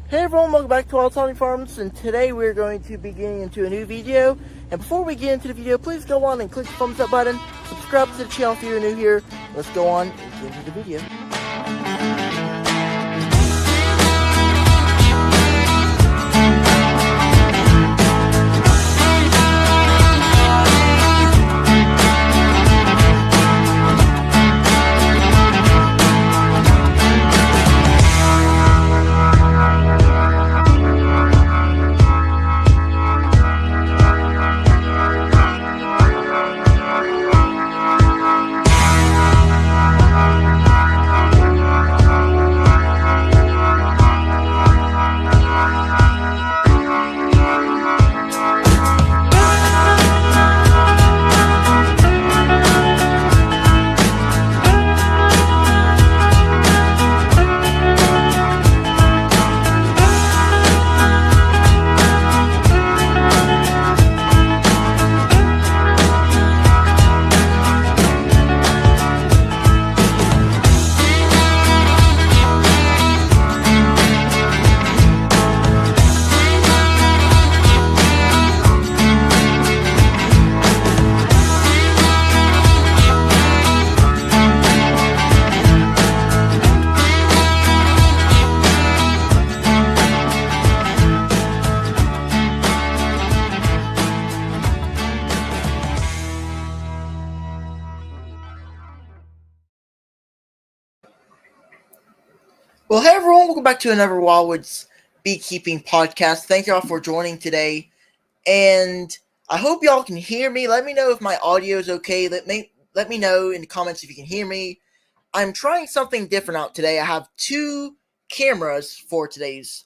Hey everyone, welcome back to Wild Farms, and today we're going to be getting into a new video. And before we get into the video, please go on and click the thumbs up button, subscribe to the channel if you're new here. Let's go on and get into the video. Well, hey everyone, welcome back to another Wildwoods beekeeping podcast. Thank y'all for joining today, and I hope y'all can hear me. Let me know if my audio is okay. Let me know in the comments if you can hear me. I'm trying something different out today. I have two cameras for today's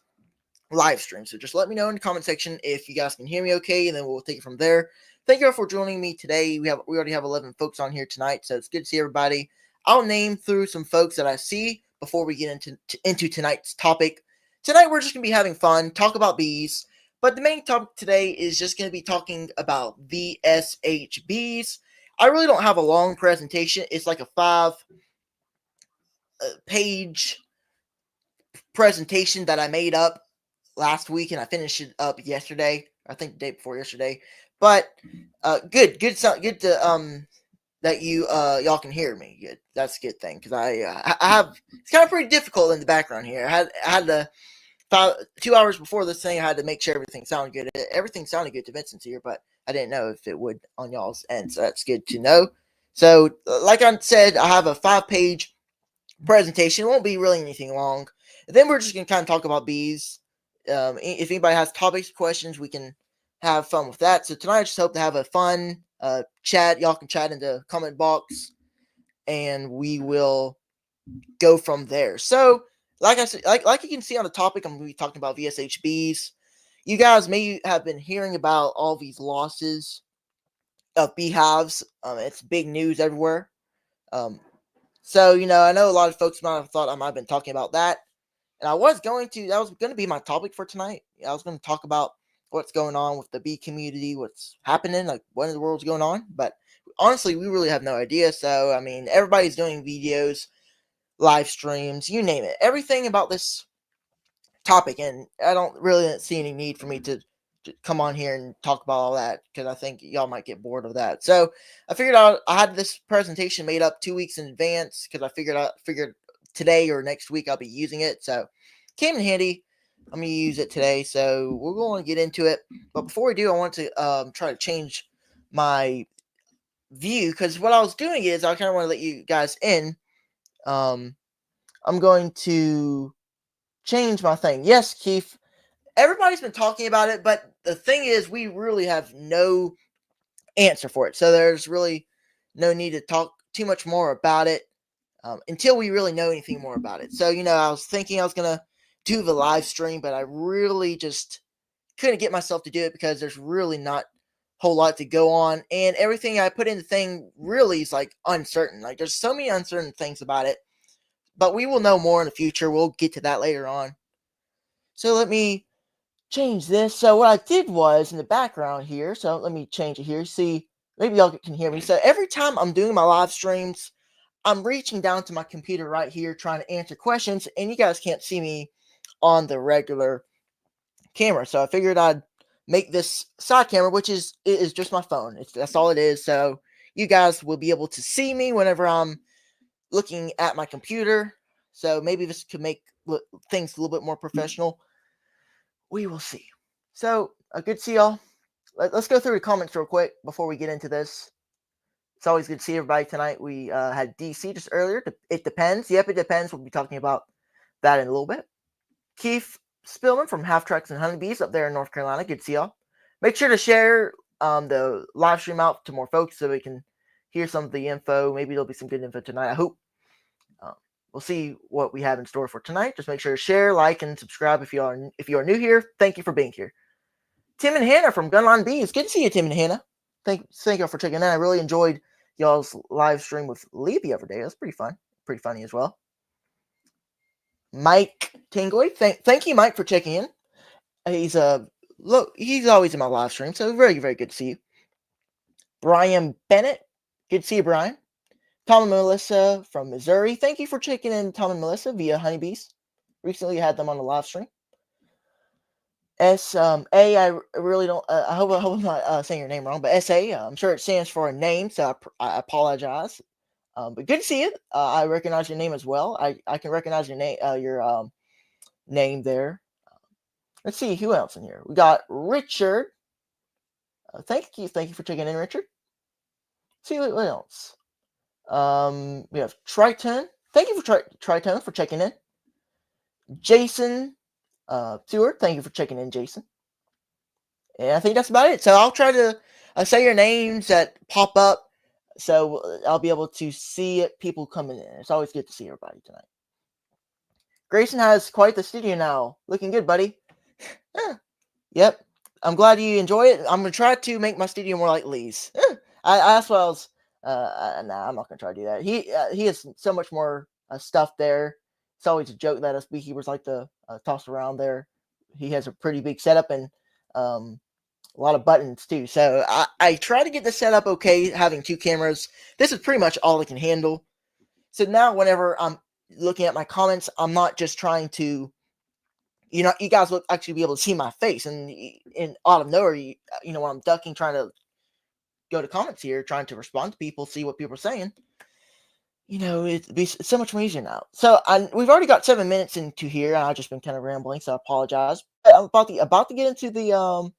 live stream, so just let me know in the comment section if you guys can hear me okay, and then we'll take it from there. Thank you all for joining me today. We already have 11 folks on here tonight, so it's good to see everybody. I'll name through some folks that I see before we get into tonight's topic. Tonight we're just going to be having fun, talk about bees, but the main topic today is just going to be talking about VSH bees. I really don't have a long presentation. It's like a 5-page presentation that I made up last week, and I finished it up yesterday. I think the day before yesterday. But good to that y'all can hear me. Good, that's a good thing, because I have, it's kind of pretty difficult in the background here. I had to 2 hours before this thing, I had to make sure everything sounded good. Everything sounded good to Vincent's here, but I didn't know if it would on y'all's end, so that's good to know. So, like I said, I have a 5-page presentation. It won't be really anything long. And then we're just going to kind of talk about bees. If anybody has topics, questions, we can have fun with that. So tonight I just hope to have a fun chat. Y'all can chat in the comment box, and we will go from there. So, like I said, like you can see on the topic, I'm going to be talking about VSH bees. You guys may have been hearing about all these losses of beehives. It's big news everywhere. So, I know a lot of folks might have thought I might have been talking about that. And that was going to be my topic for tonight. I was going to talk about what's going on with the bee community, what's happening, like what in the world's going on. But honestly, we really have no idea. So, I mean, everybody's doing videos, live streams, you name it. Everything about this topic. And I don't really see any need for me to come on here and talk about all that, because I think y'all might get bored of that. So I figured out I had this presentation made up 2 weeks in advance, because I figured today or next week I'll be using it. So came in handy. I'm going to use it today. So we're going to get into it. But before we do, I want to try to change my view, because what I was doing is I kind of want to let you guys in. I'm going to change my thing. Yes, Keith. Everybody's been talking about it, but the thing is, we really have no answer for it. So there's really no need to talk too much more about it until we really know anything more about it. So, I was thinking I was going to do the live stream, but I really just couldn't get myself to do it, because there's really not a whole lot to go on. And everything I put in the thing really is like uncertain. Like, there's so many uncertain things about it, but we will know more in the future. We'll get to that later on. So let me change this. So what I did was in the background here, so let me change it here. See, maybe y'all can hear me. So every time I'm doing my live streams, I'm reaching down to my computer right here trying to answer questions, and you guys can't see me on the regular camera. So I figured I'd make this side camera, which is just my phone. That's all it is. So you guys will be able to see me whenever I'm looking at my computer. So maybe this could make things a little bit more professional. We will see. So good to see y'all. Let's go through the comments real quick before we get into this. It's always good to see everybody tonight. We had DC just earlier. It depends. Yep, it depends. We'll be talking about that in a little bit. Keith Spillman from Half Tracks and Honeybees up there in North Carolina. Good to see y'all. Make sure to share the live stream out to more folks so we can hear some of the info. Maybe there'll be some good info tonight. I hope. We'll see what we have in store for tonight. Just make sure to share, like, and subscribe if you are new here. Thank you for being here. Tim and Hannah from Gunline Bees. Good to see you, Tim and Hannah. Thank y'all for checking in. I really enjoyed y'all's live stream with Lee the other day. That's pretty fun. Pretty funny as well. Mike Tingoy. Thank you, Mike, for checking in. He's always in my live stream, so very, very good to see you. Brian Bennett. Good to see you, Brian. Tom and Melissa from Missouri. Thank you for checking in, Tom and Melissa, via Honeybees. Recently had them on the live stream. I really don't. I hope I'm not saying your name wrong, but SA. I'm sure it stands for a name, so I apologize. But good to see you. I recognize your name as well. I can recognize your name. Your name there. Let's see who else in here. We got Richard. Thank you for checking in, Richard. Let's see what else. We have Triton. Thank you for Triton for checking in. Jason Stewart. Thank you for checking in, Jason. And I think that's about it. So I'll try to say your names that pop up, so I'll be able to see people coming in. It's always good to see everybody tonight. Grayson has quite the studio now. Looking good, buddy. Yep. I'm glad you enjoy it. I'm gonna try to make my studio more like Lee's. That's what I was. Nah, I'm not gonna try to do that. He has so much more stuff there. It's always a joke that us beekeepers like to toss around there. He has a pretty big setup and a lot of buttons too. So I try to get the setup okay, having two cameras. This is pretty much all I can handle. So now whenever I'm looking at my comments, I'm not just trying to, you guys will actually be able to see my face, and out of nowhere, when I'm ducking, trying to go to comments here, trying to respond to people, see what people are saying. It'd be so much more easier now. So we've already got 7 minutes into here, and I've just been kind of rambling, so I apologize. But I'm about to get into the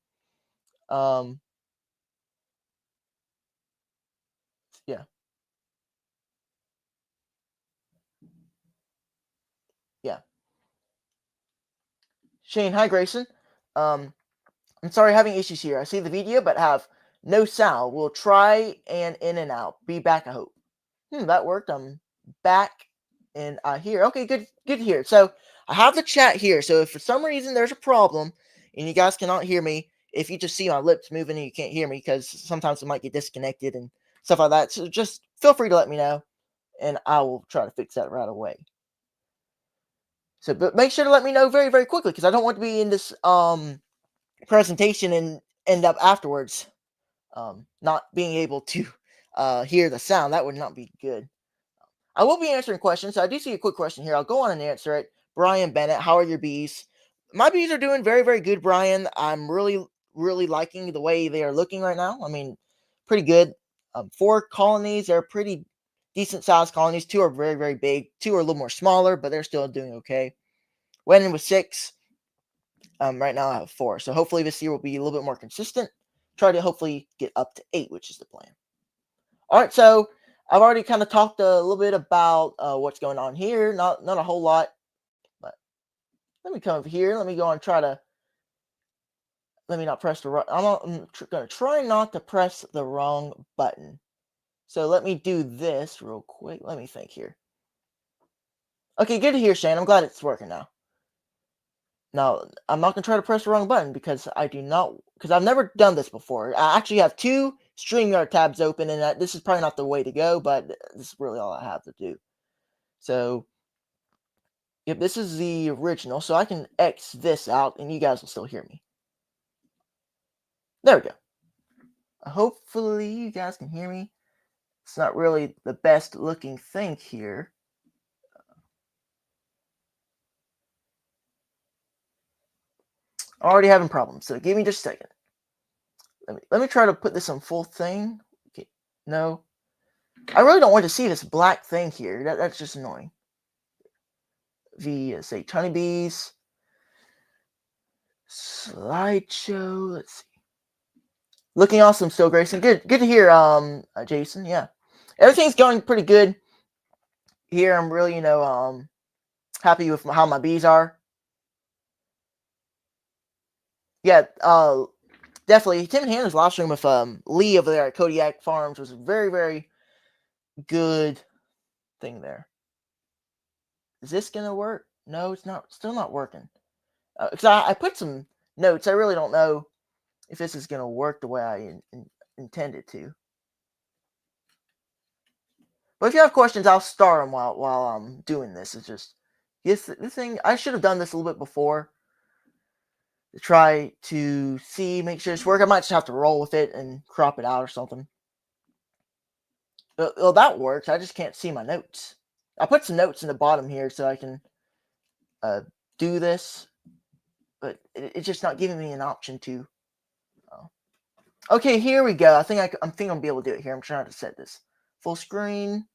yeah. Shane, hi Grayson. I'm sorry having issues here. I see the video, but have no sound. We'll try and in and out. Be back, I hope. That worked. I'm back and here. Okay, good to hear. So I have the chat here. So if for some reason there's a problem and you guys cannot hear me, if you just see my lips moving and you can't hear me, because sometimes it might get disconnected and stuff like that. So just feel free to let me know, and I will try to fix that right away. So, but make sure to let me know very, very quickly, because I don't want to be in this presentation and end up afterwards not being able to hear the sound. That would not be good. I will be answering questions. So I do see a quick question here. I'll go on and answer it. Brian Bennett, how are your bees? My bees are doing very, very good, Brian. I'm really, really liking the way they are looking right now. I mean, pretty good. 4 colonies are pretty decent sized colonies. 2 are very, very big. 2 are a little more smaller, but they're still doing okay. Went in with 6. Right now I have 4. So hopefully this year will be a little bit more consistent. Try to hopefully get up to 8, which is the plan. All right, so I've already kind of talked a little bit about what's going on here. Not a whole lot, but let me come over here. Let me go and try to. Let me not press the wrong. I'm going to try not to press the wrong button. So let me do this real quick. Let me think here. Okay, good to hear, Shane. I'm glad it's working now. Now, I'm not going to try to press the wrong button because I've never done this before. I actually have 2 StreamYard tabs open, and this is probably not the way to go, but this is really all I have to do. So, yep, this is the original, so I can X this out, and you guys will still hear me. There we go. Hopefully, you guys can hear me. It's not really the best looking thing here. Already having problems, so give me just a second. Let me try to put this on full thing. Okay, no. I really don't want to see this black thing here. That's just annoying. VSH honeybees. Slideshow. Let's see. Looking awesome still, Grayson. Good to hear, Jason. Yeah. Everything's going pretty good here. I'm really, happy with how my bees are. Yeah, definitely. Tim and Hannah's live stream with Lee over there at Kodiak Farms was a very, very good thing there. Is this gonna work? No, it's not. Still not working. Because I put some notes. I really don't know if this is gonna work the way I intended to. But if you have questions, I'll start them while I'm doing this. It's just this thing. I should have done this a little bit before to try to make sure it's working. I might just have to roll with it and crop it out or something. Well, that works. I just can't see my notes. I put some notes in the bottom here so I can do this, but it's just not giving me an option to. Okay, here we go. I think I'll be able to do it here. I'm trying to set this full screen.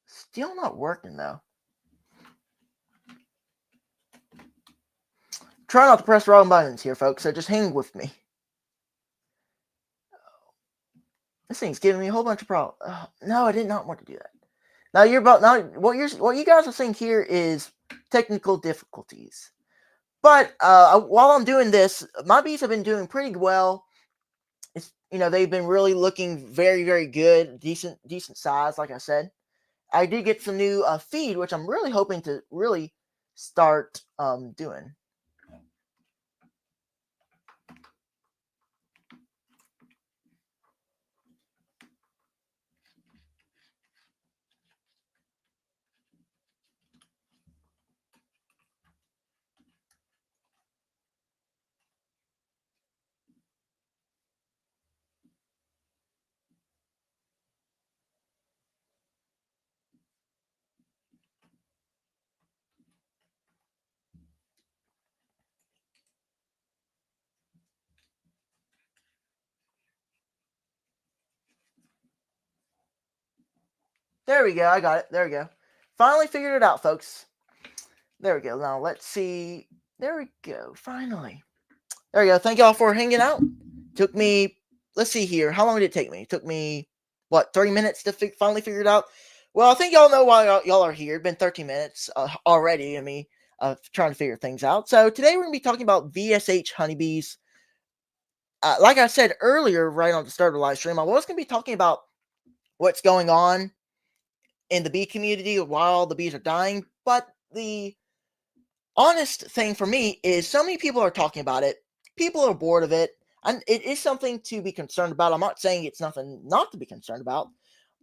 Still not working though. Try not to press the wrong buttons here, folks. So just hang with me. This thing's giving me a whole bunch of problems. No, I did not want to do that. What you guys are seeing here is technical difficulties. But while I'm doing this, my bees have been doing pretty well. They've been really looking very, very good, decent size. Like I said, I did get some new feed, which I'm really hoping to really start doing. There we go. I got it. There we go. Finally figured it out, folks. There we go. Now let's see. There we go. Finally. There we go. Thank y'all for hanging out. Took me, let's see here. How long did it take me? It took me, 30 minutes to finally figure it out? Well, I think y'all know why y'all are here. It's been 13 minutes already of me trying to figure things out. So today we're going to be talking about VSH honeybees. Like I said earlier, right on the start of the live stream, I was going to be talking about what's going on in the bee community while the bees are dying. But the honest thing for me is so many people are talking about it. People are bored of it. And it is something to be concerned about. I'm not saying it's nothing not to be concerned about.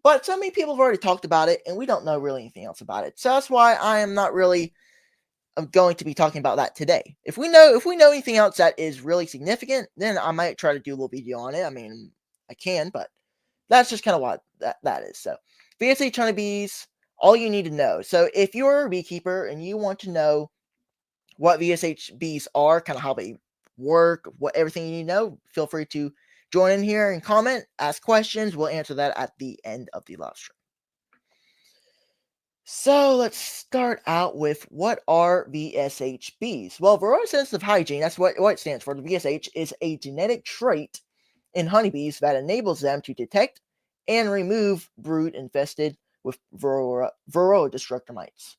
But so many people have already talked about it, and we don't know really anything else about it. So that's why I am not really going to be talking about that today. If we know anything else that is really significant, then I might try to do a little video on it. I mean, I can, but that's just kind of what that is. So VSH honeybees, all you need to know. So if you're a beekeeper and you want to know what VSH bees are, kind of how they work, what everything you need to know, feel free to join in here and comment, ask questions. We'll answer that at the end of the live stream. So let's start out with what are VSH bees? Well, Varroa Sensitive Hygiene, that's what it stands for. The VSH is a genetic trait in honeybees that enables them to detect and remove brood infested with Varroa destructor mites.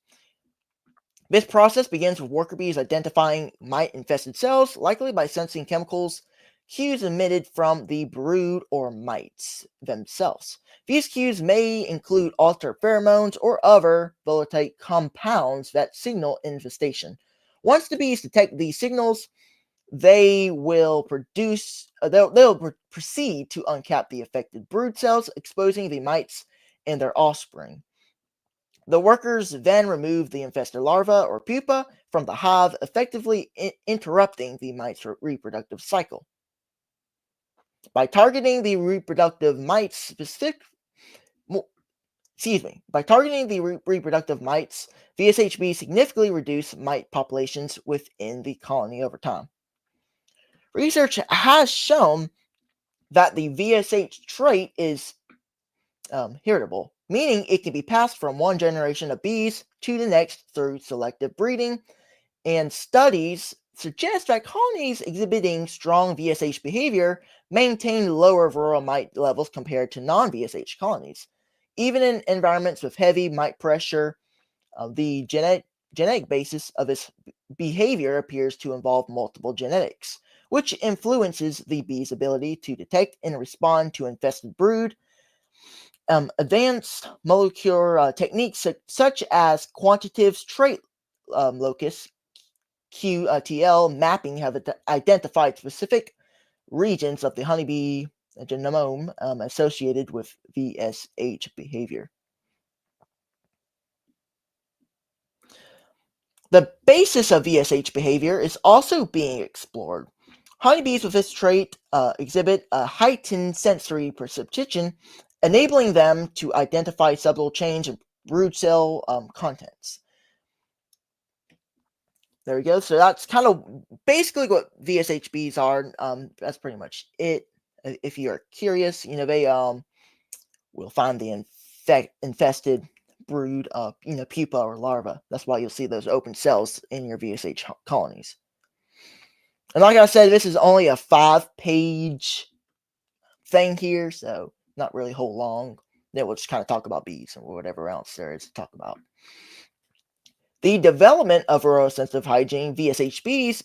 This process begins with worker bees identifying mite-infested cells, likely by sensing chemicals cues emitted from the brood or mites themselves. These cues may include altered pheromones or other volatile compounds that signal infestation. Once the bees detect these signals, they will proceed to uncap the affected brood cells, exposing the mites and their offspring. The workers then remove the infested larva or pupa from the hive, effectively interrupting the mite's reproductive cycle. By targeting the reproductive mites By targeting the reproductive mites, VSHB significantly reduce mite populations within the colony over time. Research has shown that the VSH trait is heritable, meaning it can be passed from one generation of bees to the next through selective breeding, and studies suggest that colonies exhibiting strong VSH behavior maintain lower Varroa mite levels compared to non-VSH colonies. Even in environments with heavy mite pressure, the genetic basis of its behavior appears to involve multiple genetics, which influences the bee's ability to detect and respond to infested brood. Advanced molecular techniques such as quantitative trait locus QTL mapping have identified specific regions of the honeybee genome associated with VSH behavior. The basis of VSH behavior is also being explored. Honeybees with this trait exhibit a heightened sensory perception, enabling them to identify subtle change in brood cell contents. There we go. So that's kind of basically what VSHBs are. That's pretty much it. If you are curious, they will find the infested brood, pupa or larva. That's why you'll see those open cells in your VSH colonies. And like I said, this is only a 5-page thing here, so not really whole long. Then we'll just kind of talk about bees and whatever else there is to talk about. The development of Varroa Sensitive Hygiene, VSHBs,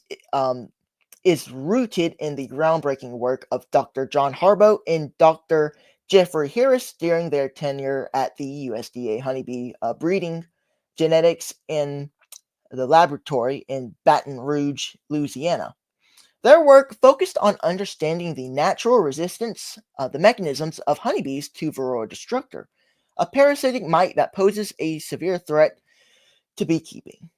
is rooted in the groundbreaking work of Dr. John Harbaugh and Dr. Jeffrey Harris during their tenure at the USDA honeybee breeding genetics in the laboratory in Baton Rouge, Louisiana. Their work focused on understanding the natural resistance, the mechanisms of honeybees to Varroa destructor, a parasitic mite that poses a severe threat to beekeeping.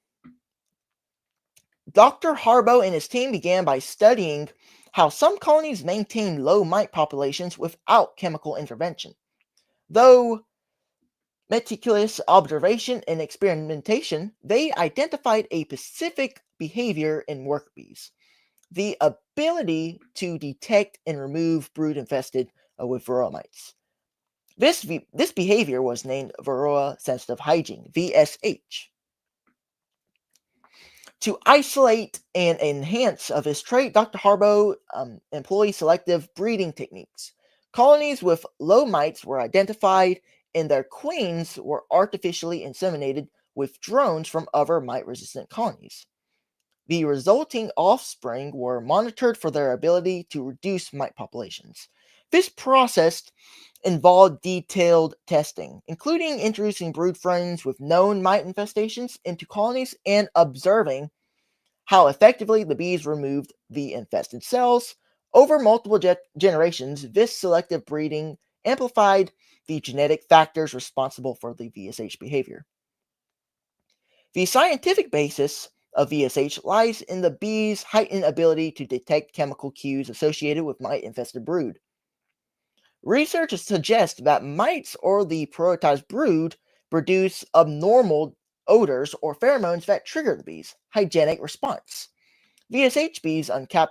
Dr. Harbaugh and his team began by studying how some colonies maintain low mite populations without chemical intervention. Though meticulous observation and experimentation, they identified a specific behavior in worker bees: the ability to detect and remove brood infested with Varroa mites. This behavior was named Varroa Sensitive Hygiene, VSH. To isolate and enhance of his trait, Dr. Harbaugh employed selective breeding techniques. Colonies with low mites were identified, and their queens were artificially inseminated with drones from other mite-resistant colonies. The resulting offspring were monitored for their ability to reduce mite populations. This process involved detailed testing, including introducing brood frames with known mite infestations into colonies and observing how effectively the bees removed the infested cells. Over multiple generations, this selective breeding amplified the genetic factors responsible for the VSH behavior. The scientific basis of VSH lies in the bee's heightened ability to detect chemical cues associated with mite-infested brood. Research suggests that mites or the prioritized brood produce abnormal odors or pheromones that trigger the bee's hygienic response. VSH bees uncap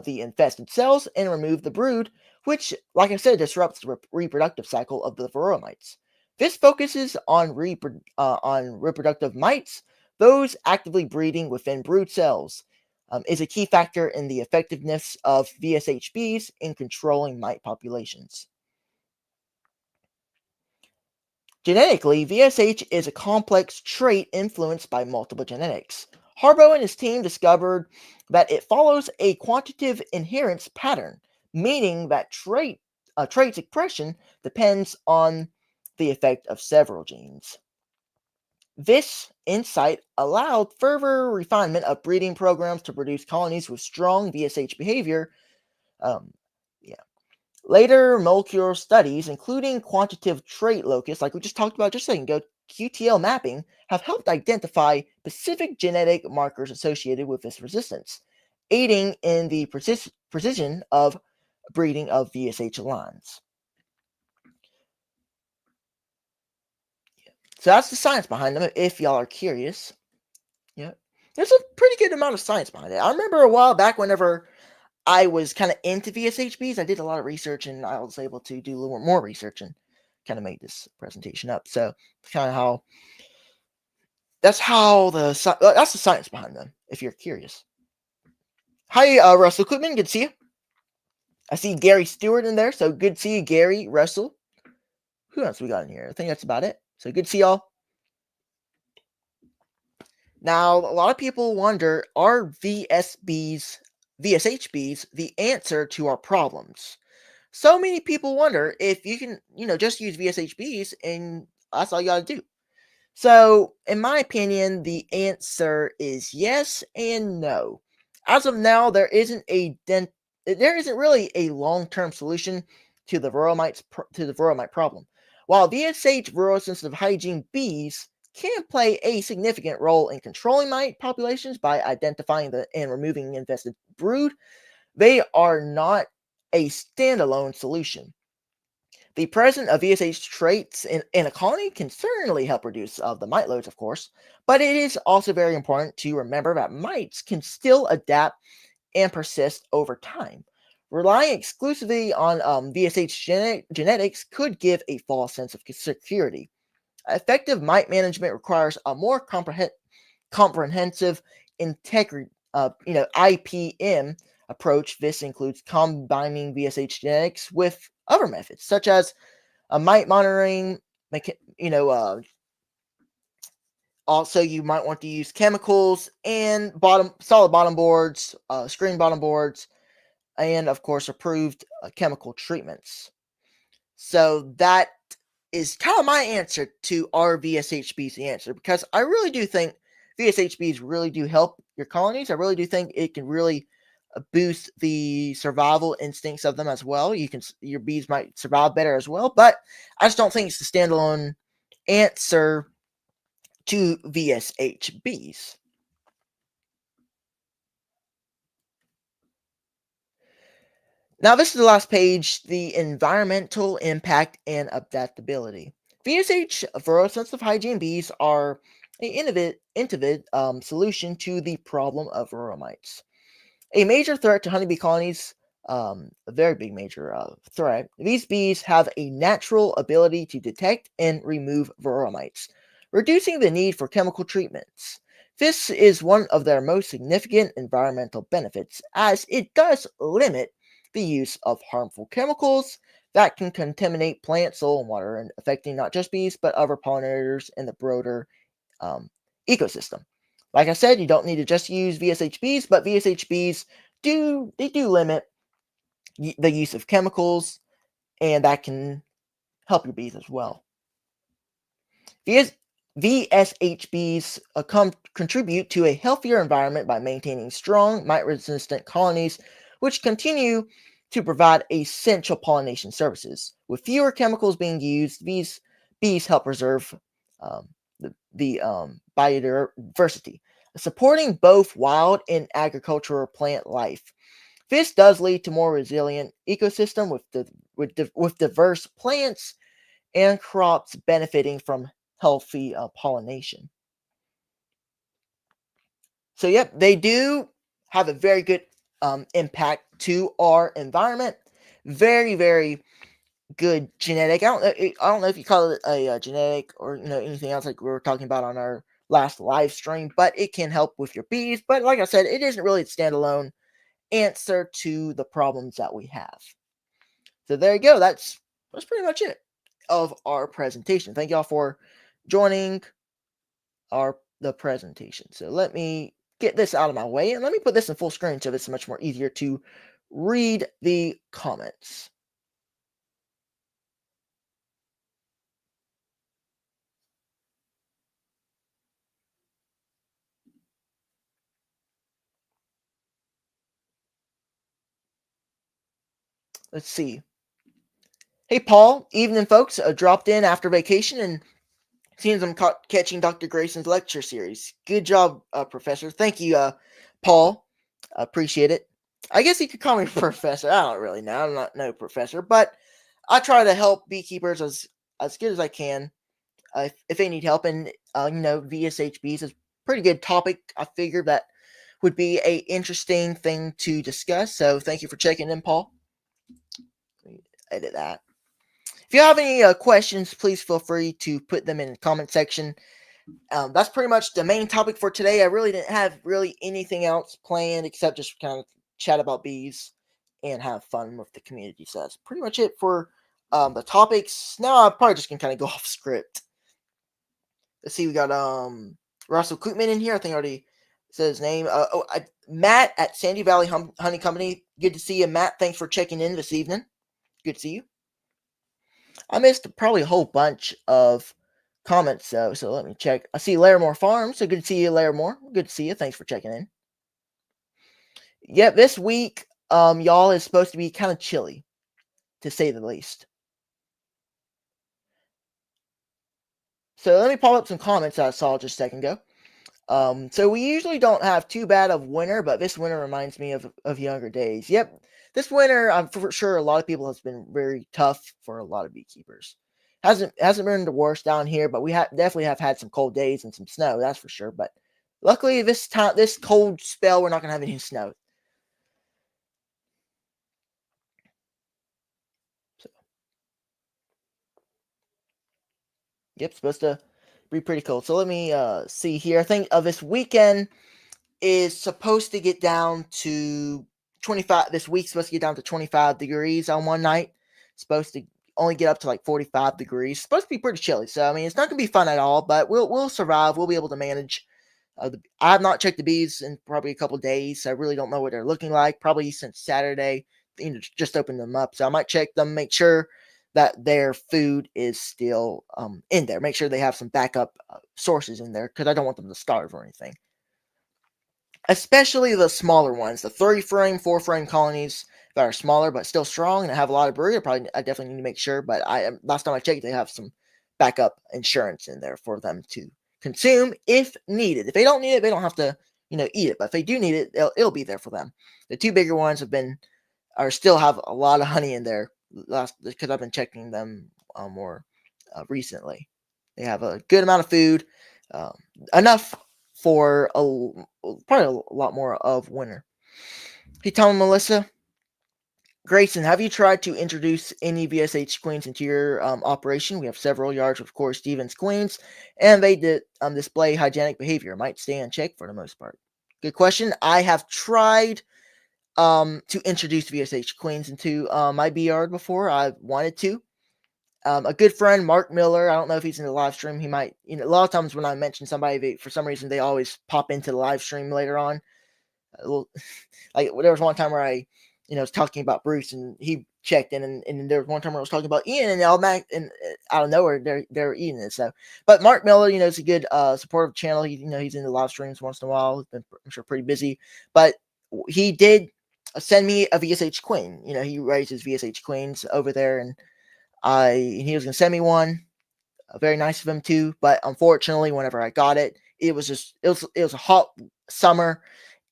the infested cells and remove the brood, which, like I said, disrupts the reproductive cycle of the Varroa mites. This focuses on reproductive mites, those actively breeding within brood cells, is a key factor in the effectiveness of VSH bees in controlling mite populations. Genetically, VSH is a complex trait influenced by multiple genetics. Harbaugh and his team discovered that it follows a quantitative inheritance pattern, meaning that trait's expression depends on the effect of several genes. This insight allowed further refinement of breeding programs to produce colonies with strong VSH behavior. Um, yeah. Later molecular studies, including quantitative trait locus, like we just talked about just a second ago, QTL mapping, have helped identify specific genetic markers associated with this resistance, aiding in the precision of breeding of VSH lines. So that's the science behind them, if y'all are curious. Yeah. There's a pretty good amount of science behind it. I remember a while back whenever I was kind of into VSHBs, I did a lot of research and I was able to do a little more research and kind of made this presentation up. So kind of how that's the science behind them, if you're curious. Hi, Russell Quitman, good to see you. I see Gary Stewart in there, so good to see you, Gary, Russell. Who else we got in here? I think that's about it. So good to see y'all. Now, a lot of people wonder, are VSHBs the answer to our problems? So many people wonder if you can, just use VSHBs and that's all you gotta do. So, in my opinion, the answer is yes and no. As of now, there isn't really a long-term solution to the Varroa-mite problem. While VSH Varroa Sensitive Hygiene bees can play a significant role in controlling mite populations by identifying and removing infested brood, they are not a standalone solution. The presence of VSH traits in a colony can certainly help reduce the mite loads, of course, but it is also very important to remember that mites can still adapt and persist over time. Relying exclusively on VSH genetics could give a false sense of security. Effective mite management requires a more comprehensive IPM approach. This includes combining VSH genetics with other methods, such as mite monitoring. Also, you might want to use chemicals and solid bottom boards, screen bottom boards, and of course approved chemical treatments. So that is kind of my answer to our VSHB's answer, because I really do think VSHBs really do help your colonies. I really do think it can really boost the survival instincts of them as well. Your bees might survive better as well, but I just don't think it's the standalone answer to VSHBs. Now, this is the last page, the environmental impact and adaptability. VSH, Varroa Sensitive Hygiene bees, are an innovative solution to the problem of varroa mites. A major threat to honeybee colonies, a very big major threat. These bees have a natural ability to detect and remove varroa mites, reducing the need for chemical treatments. This is one of their most significant environmental benefits, as it does limit the use of harmful chemicals that can contaminate plant, soil, and water, and affecting not just bees but other pollinators in the broader um, ecosystem. Like I said, you don't need to just use VSHBs, but VSHBs do limit the use of chemicals, and that can help your bees as well. VSHBs contribute to a healthier environment by maintaining strong mite-resistant colonies, which continue to provide essential pollination services. With fewer chemicals being used, these bees help preserve the biodiversity, supporting both wild and agricultural plant life. This does lead to more resilient ecosystem with diverse plants and crops benefiting from healthy pollination. So, yep, they do have a very good impact to our environment. Very, very good genetic. I don't know if you call it a genetic or anything else like we were talking about on our last live stream, but it can help with your bees. But like I said, it isn't really a standalone answer to the problems that we have. So there you go. That's pretty much it of our presentation. Thank y'all for joining the presentation. So let me get this out of my way and let me put this in full screen so it's much more easier to read the comments. Let's see. Hey, Paul. Evening, folks. Dropped in after vacation and seems I'm catching Dr. Grayson's lecture series. Good job, Professor. Thank you, Paul. Appreciate it. I guess you could call me Professor. I don't really know. I'm not no professor, but I try to help beekeepers as good as I can. if they need help. And VSHBs is a pretty good topic. I figured that would be a interesting thing to discuss. So thank you for checking in, Paul. Edit that. If you have any questions, please feel free to put them in the comment section. That's pretty much the main topic for today. I really didn't have really anything else planned except just kind of chat about bees and have fun with the community. So that's pretty much it for the topics. Now I'm probably just gonna kind of go off script. Let's see, we got Russell Koopman in here. I think I already said his name. Matt at Sandy Valley Honey Company. Good to see you, Matt. Thanks for checking in this evening. Good to see you. I missed probably a whole bunch of comments though, so let me check. I see Larimore Farms, so good to see you, Larimore. Good to see you. Thanks for checking in. Yep, this week, y'all, is supposed to be kind of chilly, to say the least. So let me pop up some comments that I saw just a second ago. So we usually don't have too bad of winter, but this winter reminds me of younger days. Yep, this winter, I'm for sure a lot of people has been very tough for a lot of beekeepers. Hasn't been the worst down here, but we definitely have had some cold days and some snow. That's for sure. But luckily, this cold spell, we're not gonna have any snow. So, yep, supposed to be pretty cold. So let me see here. I think this weekend is supposed to get down to 25. This week's supposed to get down to 25 degrees on one night. Supposed to only get up to like 45 degrees. Supposed to be pretty chilly. So I mean, it's not gonna be fun at all, but we'll survive. We'll be able to manage. I have not checked the bees in probably a couple days. So I really don't know what they're looking like. Probably since Saturday, just opened them up. So I might check them, make sure that their food is still in there. Make sure they have some backup sources in there because I don't want them to starve or anything. Especially the smaller ones, the 30 frame, 4 frame colonies that are smaller but still strong and have a lot of brood. I definitely need to make sure. But last time I checked, they have some backup insurance in there for them to consume if needed. If they don't need it, they don't have to eat it. But if they do need it, it'll be there for them. The two bigger ones still have a lot of honey in there. Because I've been checking them more recently. They have a good amount of food, enough for probably a lot more of winter. Hey, Tom and Melissa. Grayson, have you tried to introduce any VSH queens into your operation? We have several yards of Core Stevens queens, and they display hygienic behavior. Might stay unchecked for the most part. Good question. I have tried to introduce VSH queens into my bee yard before. I wanted to. A good friend, Mark Miller. I don't know if he's in the live stream. He might. A lot of times when I mention somebody, for some reason they always pop into the live stream later on. Like there was one time where I, was talking about Bruce and he checked in, and there was one time where I was talking about Ian, and and out of nowhere they're eating it. So, but Mark Miller, is a good supportive channel. He's in the live streams once in a while. He's been, I'm sure, pretty busy, but he did send me a VSH queen. He raises VSH queens over there, and he was gonna send me one. Very nice of him too, but unfortunately, whenever I got it, it was a hot summer,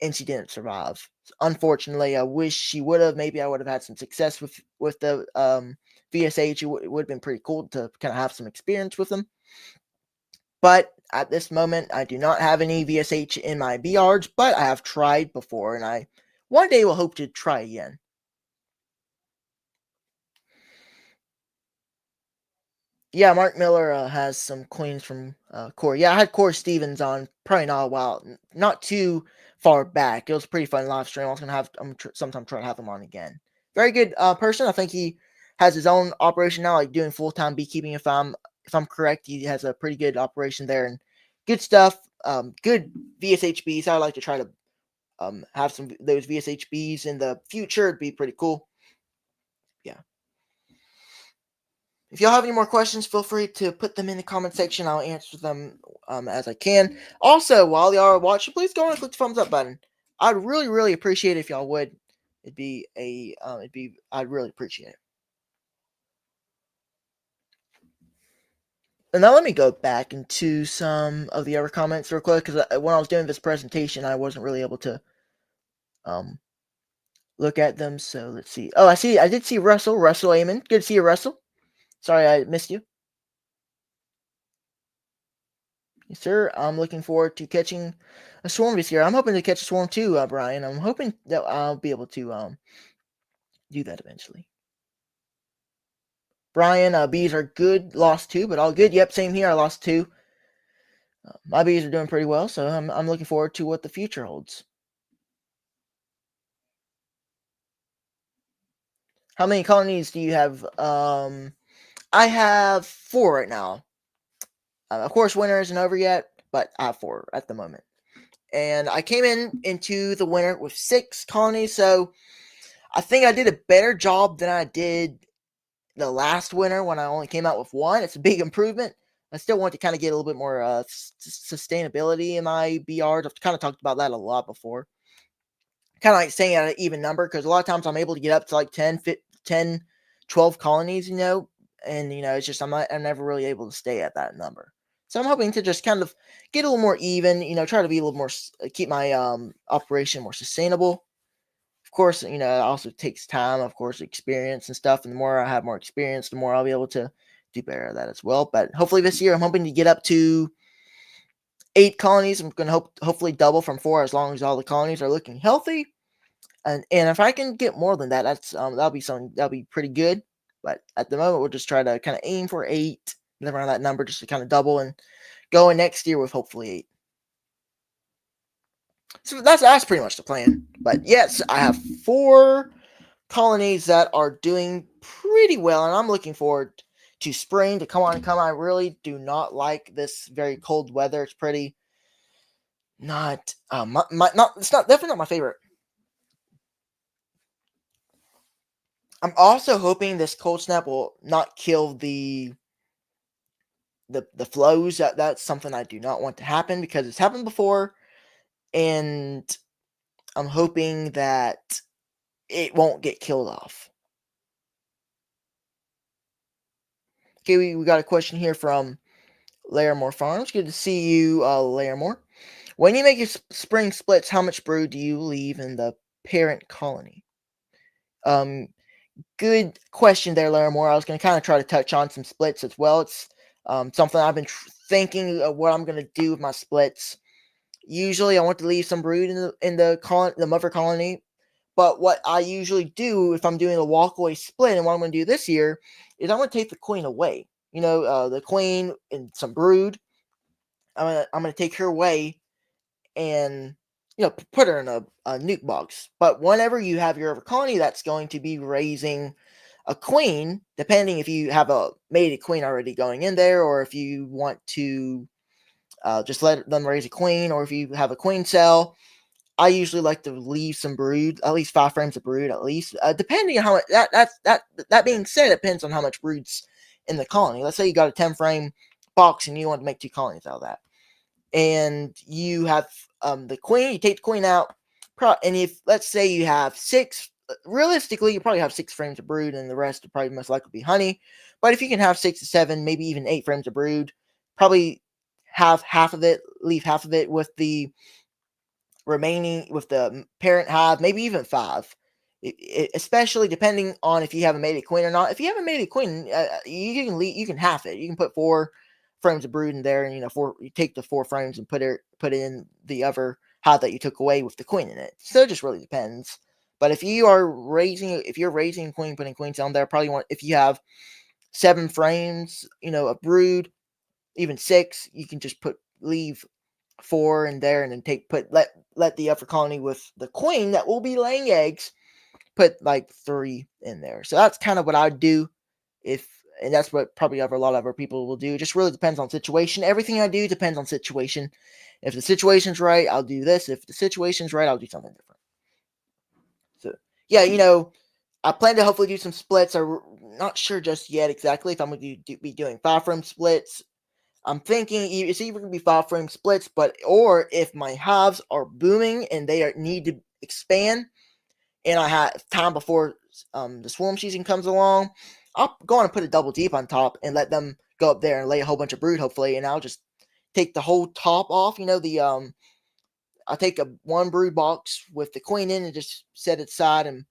and she didn't survive. So unfortunately, I wish she would have. Maybe I would have had some success with the VSH. It would have been pretty cool to kind of have some experience with them. But at this moment, I do not have any VSH in my bee yards, but I have tried before, and I one day will hope to try again. Yeah, Mark Miller has some queens from Corey. Yeah, I had Corey Stevens on probably not a while, not too far back. It was a pretty fun live stream. I was gonna have sometime try to have him on again. Very good person. I think he has his own operation now, like doing full time beekeeping. If I'm correct, he has a pretty good operation there and good stuff. Good VSHBs. I'd like to try to have some those VSHBs in the future. It'd be pretty cool. Yeah. If y'all have any more questions, feel free to put them in the comment section. I'll answer them as I can. Also, while y'all are watching, please go and click the thumbs up button. I'd really, really appreciate it if y'all would. I'd really appreciate it. And now let me go back into some of the other comments real quick, because when I was doing this presentation, I wasn't really able to look at them. So let's see. Oh, I did see Russell Amon. Good to see you, Russell. Sorry I missed you. Yes, sir. I'm looking forward to catching a swarm this year. I'm hoping to catch a swarm too, Brian. I'm hoping that I'll be able to do that eventually. Brian, bees are good. Lost two, but all good. Yep, same here. I lost two. My bees are doing pretty well, so I'm looking forward to what the future holds. How many colonies do you have? I have four right now. Of course, winter isn't over yet, but I have four at the moment. And I came into the winter with 6 colonies, so I think I did a better job than I did the last winter when I only came out with one. It's a big improvement. I still want to kind of get a little bit more sustainability in my BRs. I've kind of talked about that a lot before. Kind of like staying at an even number because a lot of times I'm able to get up to like 10, 12 colonies, and it's just I'm never really able to stay at that number. So I'm hoping to just kind of get a little more even, try to be a little more, keep my operation more sustainable. Of course, it also takes time, of course, experience and stuff. And the more I have more experience, the more I'll be able to do better at that as well. But hopefully this year, I'm hoping to get up to 8 colonies. I'm going to hopefully double from 4 as long as all the colonies are looking healthy. And if I can get more than that, that'll be pretty good. But at the moment, we'll just try to kind of aim for 8, and around that number, just to kind of double and go in next year with hopefully 8. So that's pretty much the plan. But yes, I have 4 colonies that are doing pretty well, and I'm looking forward to spring to come on and come. I really do not like this very cold weather. It's pretty not not it's not definitely not my favorite. I'm also hoping this cold snap will not kill the flows. That's something I do not want to happen because it's happened before, and I'm hoping that it won't get killed off. Okay, we got a question here from Larimore Farms. Good to see you, Larimore. When you make your spring splits, how much brood do you leave in the parent colony? Um, Good question there, Larimore. I was going to kind of try to touch on some splits as well. It's something I've been thinking of what I'm going to do with my splits. Usually, I want to leave some brood the mother colony. But what I usually do if I'm doing a walkaway split, and what I'm going to do this year, is I'm going to take the queen away. The queen and some brood. I'm gonna take her away and put her in a nuke box. But whenever you have your colony that's going to be raising a queen, depending if you have a mated queen already going in there, or if you want to just let them raise a queen, or if you have a queen cell, I usually like to leave some brood, at least 5 frames of brood, at least, depending on how much. That being said, it depends on how much brood's in the colony. Let's say you got a 10 frame box and you want to make 2 colonies out of that, and you have the queen. You take the queen out, and if let's say you have 6, realistically, you probably have 6 frames of brood, and the rest would probably most likely be honey. But if you can have 6 to 7, maybe even 8 frames of brood, probably have half of it, leave half of it with the remaining with the parent hive, maybe even 5. Especially depending on if you have a mated queen or not. If you have a mated queen, you can half it. You can put 4 frames of brood in there, and you take the 4 frames and put it in the other hive that you took away with the queen in it. So it just really depends. But if you're raising a queen, putting queens on there, probably want, if you have 7 frames, of brood, even 6, you can just leave 4 in there, and then let the upper colony with the queen that will be laying eggs, put like 3 in there. So that's kind of what I'd do, and that's what probably a lot of other people will do. It just really depends on situation. Everything I do depends on situation. If the situation's right, I'll do this. If the situation's right, I'll do something different. So yeah, I plan to hopefully do some splits. I'm not sure just yet exactly if I'm going to be doing 5-frame splits. I'm thinking it's either going to be 5-frame splits, or if my hives are booming and they need to expand, and I have time before the swarm season comes along, I'll go on and put a double deep on top and let them go up there and lay a whole bunch of brood, hopefully, and I'll just take the whole top off. I'll take a 1 brood box with the queen in and just set it aside and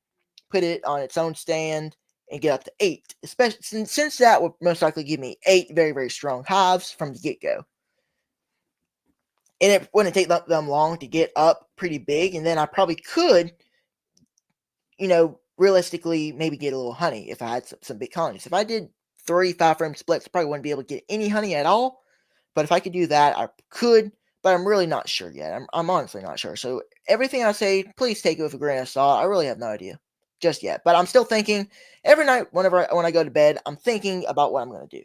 put it on its own stand and get up to 8. Especially since that would most likely give me 8 very, very strong hives from the get-go. and it wouldn't take them long to get up pretty big, and then I probably could, realistically maybe get a little honey if I had some big colonies. If I did 3 5 frame splits, I probably wouldn't be able to get any honey at all. But if I could do that, I could. But I'm really not sure yet. I'm honestly not sure. So everything I say, please take it with a grain of salt. I really have no idea just yet. But I'm still thinking every night when I go to bed, I'm thinking about what I'm going to do.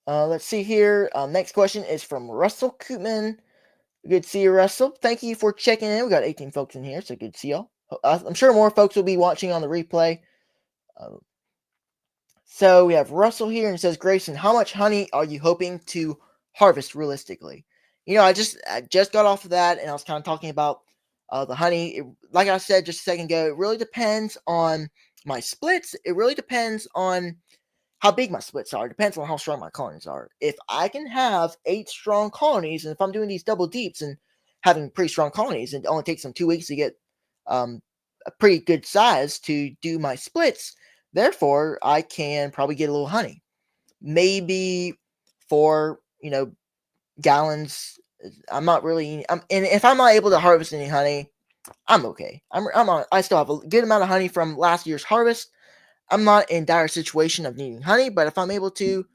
Let's see here. Next question is from Russell Koopman. Good to see you, Russell. Thank you for checking in. We got 18 folks in here, so good to see y'all. I'm sure more folks will be watching on the replay. Uh, so we have Russell here, and it says, Grayson, how much honey are you hoping to harvest realistically? I just got off of that, and I was kind of talking about the honey. Like I said just a second ago, it really depends on my splits. It really depends on how big my splits are. It depends on how strong my colonies are. If I can have 8 strong colonies, and if I'm doing these double deeps and having pretty strong colonies, and it only takes them 2 weeks to get a pretty good size to do my splits, therefore I can probably get a little honey. Maybe 4 gallons. I'm not really. And if I'm not able to harvest any honey, I'm okay. I still have a good amount of honey from last year's harvest. I'm not in dire situation of needing honey, but if I'm able to,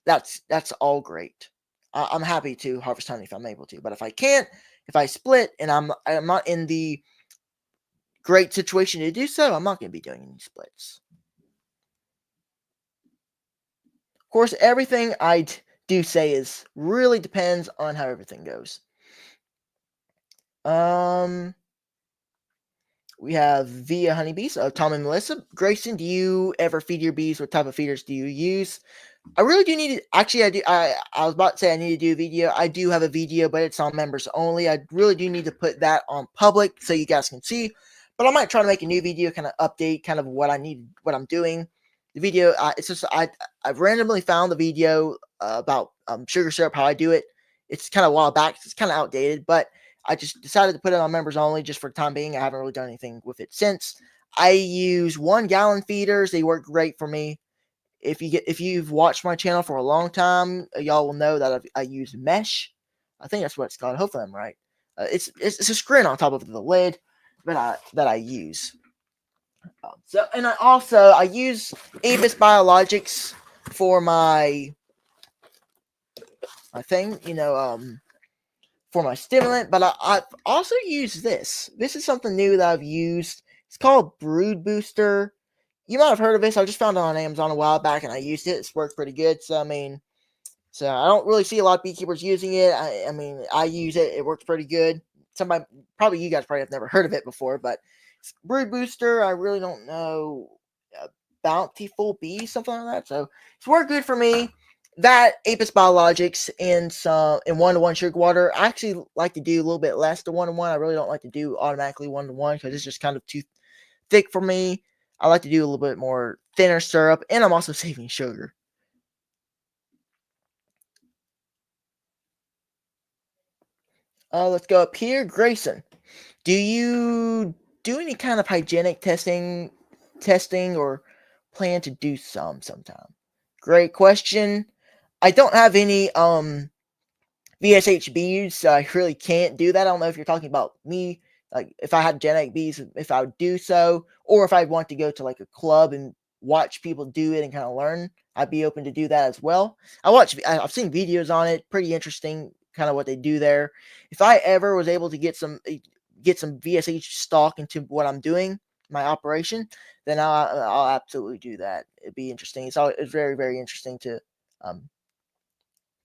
that's all great. I'm happy to harvest honey if I'm able to. But if I can't, if I split and I'm not in the great situation to do so, I'm not going to be doing any splits. Of course, everything I do say is really depends on how everything goes. We have Via Honeybees, Tom and Melissa. Grayson, do you ever feed your bees? What type of feeders do you use? I really do need to. Actually, I do. I was about to say I need to do a video. I do have a video, but it's on members only. I really do need to put that on public so you guys can see. But I might try to make a new video, kind of update, kind of what I need, what I'm doing. The video, it's just I've randomly found the video about sugar syrup, how I do it. It's kind of a while back. It's kind of outdated, but I just decided to put it on members only just for the time being. I haven't really done anything with it since. I use 1 gallon feeders. They work great for me. If you've watched my channel for a long time, y'all will know that I use mesh. I think that's what it's called. Hopefully, I'm right. It's a screen on top of the lid that I use. I use Apis Biologics for my thing. For my stimulant, but I've also used this. This is something new that I've used. It's called Brood Booster. You might have heard of this. I just found it on Amazon a while back, and I used it. It's worked pretty good. So I don't really see a lot of beekeepers using it. I use it. It works pretty good. Somebody, probably you guys, probably have never heard of it before, but Brood Booster, I really don't know. Bountiful Bee, something like that. So it's worked good for me. That Apis Biologics and some in 1-to-1 sugar water. I actually like to do a little bit less to 1-to-1. I really don't like to do automatically 1-to-1 because it's just kind of too thick for me. I like to do a little bit more thinner syrup, and I'm also saving sugar. Let's go up here. Grayson, do you do any kind of hygienic testing or plan to do sometime? Great question. I don't have any VSH bees, so I really can't do that. I don't know if you're talking about me, like if I had genetic bees, if I would do so, or if I'd want to go to like a club and watch people do it and kind of learn. I'd be open to do that as well. I've seen videos on it, pretty interesting, kind of what they do there. If I ever was able to get some VSH stock into what I'm doing, my operation, then I'll absolutely do that. It'd be interesting. It's very, very interesting to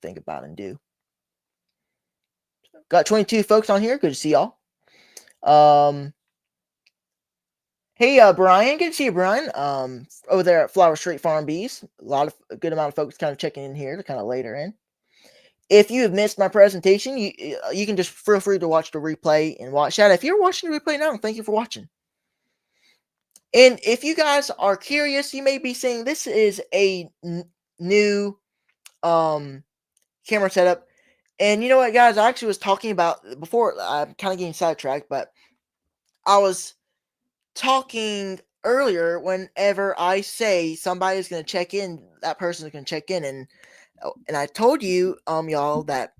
think about and do. Got 22 folks on here. Good to see y'all. Hey, Brian. Good to see you, Brian. Over there at Flower Street Farm Bees. A good amount of folks kind of checking in here to kind of later in. If you have missed my presentation, you can just feel free to watch the replay and watch that. If you're watching the replay now, thank you for watching. And if you guys are curious, you may be saying this is a new camera setup. And you know what, guys? I actually was talking about before. I'm kind of getting sidetracked, but I was talking earlier, whenever I say somebody's going to check in, that person's going to check in, and I told you, y'all, that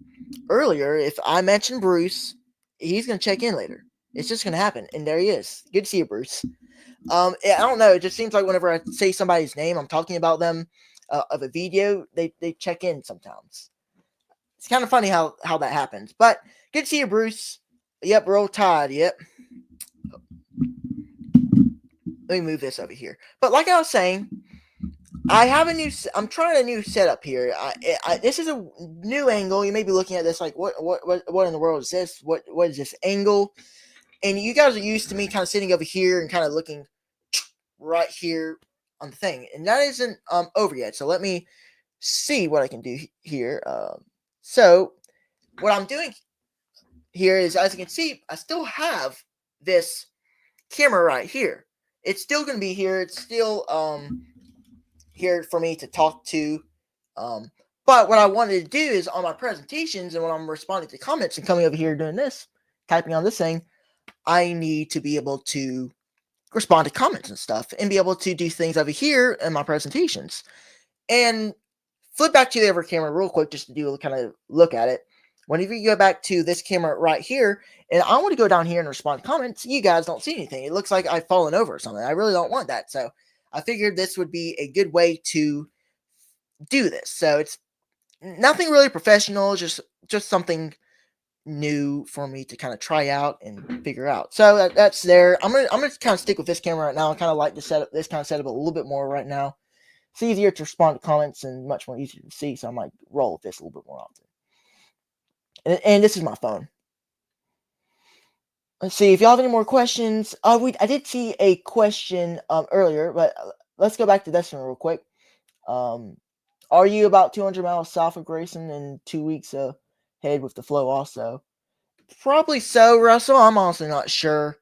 earlier, if I mention Bruce, he's going to check in later. It's just going to happen, and there he is. Good to see you, Bruce. I don't know. It just seems like whenever I say somebody's name, I'm talking about them of a video. They check in sometimes. It's kind of funny how that happens. But good to see you, Bruce. Yep, roll Tide. Yep. Let me move this over here. But like I was saying, I'm trying a new setup here. This is a new angle. You may be looking at this like, what in the world is this? What is this angle? And you guys are used to me kind of sitting over here and kind of looking right here on the thing, and that isn't over yet. So let me see what I can do here. So what I'm doing here is, as you can see, I still have this camera right here. It's still going to be here. It's still here for me to talk to. But what I wanted to do is on my presentations and when I'm responding to comments and coming over here doing this, typing on this thing, I need to be able to respond to comments and stuff and be able to do things over here in my presentations. And flip back to the other camera real quick just to do a kind of look at it. Whenever you go back to this camera right here, and I want to go down here and respond to comments, you guys don't see anything. It looks like I've fallen over or something. I really don't want that. So I figured this would be a good way to do this. So it's nothing really professional, just something new for me to kind of try out and figure out. So that's there. I'm gonna kind of stick with this camera right now. I kind of like to set up this kind of setup a little bit more right now. It's easier to respond to comments and much more easier to see, so I might roll with this a little bit more often. And this is my phone. Let's see if y'all have any more questions. I did see a question earlier, but let's go back to this one real quick. Are you about 200 miles south of Grayson and 2 weeks ahead with the flow also? Probably so, Russell. I'm honestly not sure.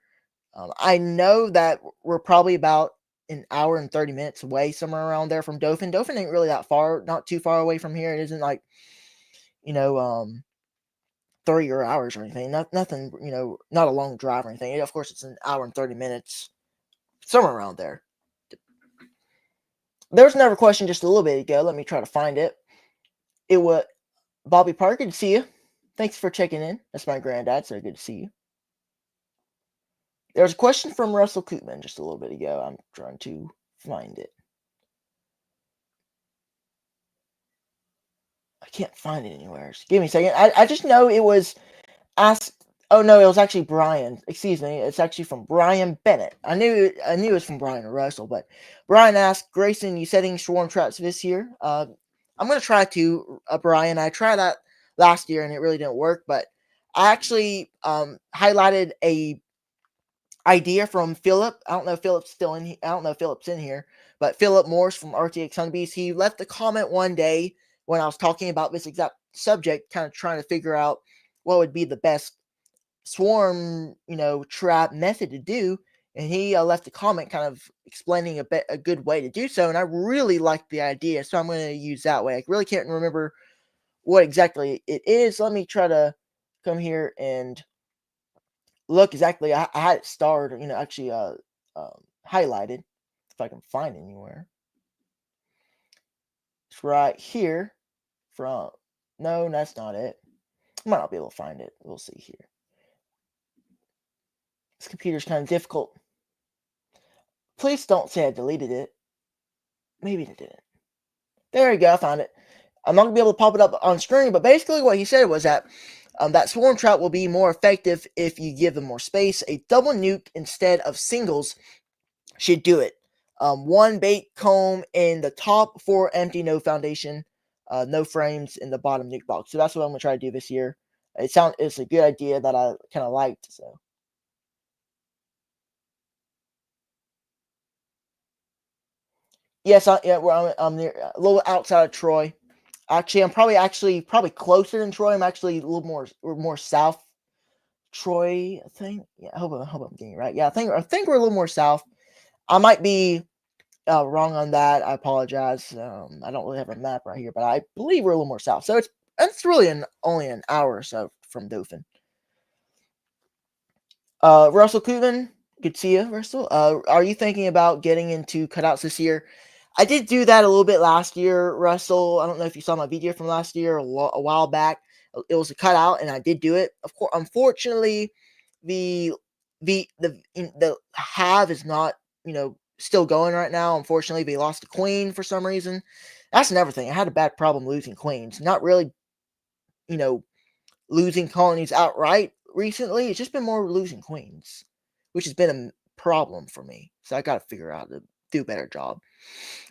I know that we're probably about an hour and 30 minutes away, somewhere around there from Dauphin. Dauphin ain't really that far, not too far away from here. It isn't like, 3 or hours or anything. Nothing, not a long drive or anything. Of course, it's an hour and 30 minutes, somewhere around there. There was another question just a little bit ago. Let me try to find it. It was Bobby Parker. Good to see you. Thanks for checking in. That's my granddad, so good to see you. There was a question from Russell Koopman just a little bit ago. I'm trying to find it. I can't find it anywhere. Just give me a second. I just know it was asked. Oh no, it was actually Brian. Excuse me. It's actually from Brian Bennett. I knew it was from Brian or Russell, but Brian asked, Grayson, you setting swarm traps this year? I'm gonna try to, Brian. I tried that last year and it really didn't work, but I actually highlighted a idea from Philip. I don't know if Philip's still in here. I don't know if Philip's in here, but Philip Morse from RTX Honeybees, he left a comment one day when I was talking about this exact subject, kind of trying to figure out what would be the best swarm, trap method to do. And he left a comment kind of explaining a good way to do so. And I really liked the idea. So I'm going to use that way. I really can't remember what exactly it is. Let me try to come here and look exactly. I had it starred, actually highlighted, if I can find it anywhere. It's right here from, no, that's not it. I might not be able to find it. We'll see here. This computer's kind of difficult. Please don't say I deleted it. Maybe it didn't. There you go, I found it. I'm not going to be able to pop it up on screen, but basically what he said was that that swarm trap will be more effective if you give them more space. A double nuke instead of singles should do it. One bait comb in the top, 4 empty, no foundation, no frames in the bottom nuke box. So that's what I'm going to try to do this year. It's a good idea that I kind of liked, so. Yes, I'm near a little outside of Troy. Actually, I'm probably closer than Troy. I'm actually a little more south Troy, I think. Yeah, I hope I'm getting it right. Yeah, I think we're a little more south. I might be wrong on that. I apologize. I don't really have a map right here, but I believe we're a little more south. So it's really only an hour or so from Dauphin. Russell Coogan, Good to see you, Russell. Are you thinking about getting into cutouts this year? I did do that a little bit last year, Russell. I don't know if you saw my video from last year, a while back. It was a cutout, and I did do it. Of course, unfortunately, the the hive is not, still going right now. Unfortunately, they lost a queen for some reason. That's another thing. I had a bad problem losing queens. Not really, you know, losing colonies outright recently. It's just been more losing queens, which has been a problem for me. So I got to figure out to do a better job.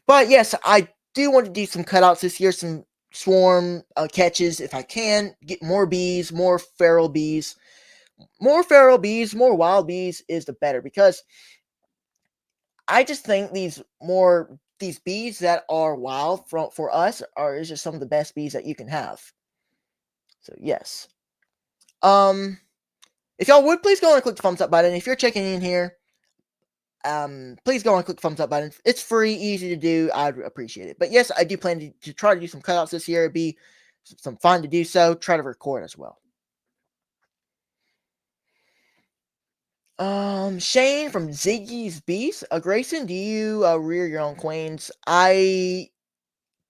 But yes, I do want to do some cutouts this year, some swarm catches if I can. Get more bees, more feral bees. More feral bees, more wild bees is the better, because I just think these bees that are wild for us are is just some of the best bees that you can have. So yes. Um if y'all would please go and click the thumbs up button. If you're checking in here, please go and click the thumbs up button. It's free, easy to do. I'd appreciate it. But yes, I do plan to try to do some cutouts this year. It'd be some fun to do so. Try to record as well. Shane from Ziggy's Beast. Grayson, do you rear your own queens? I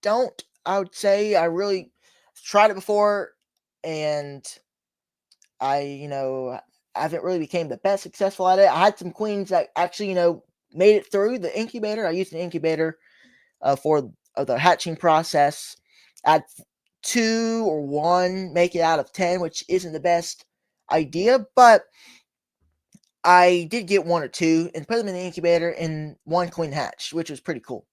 don't. I would say I really tried it before, and I haven't really became the best successful at it. I had some queens that actually, made it through the incubator. I used an incubator for the hatching process. I had 2 or 1 make it out of 10, which isn't the best idea, but I did get 1 or 2 and put them in the incubator, and 1 queen hatched, which was pretty cool.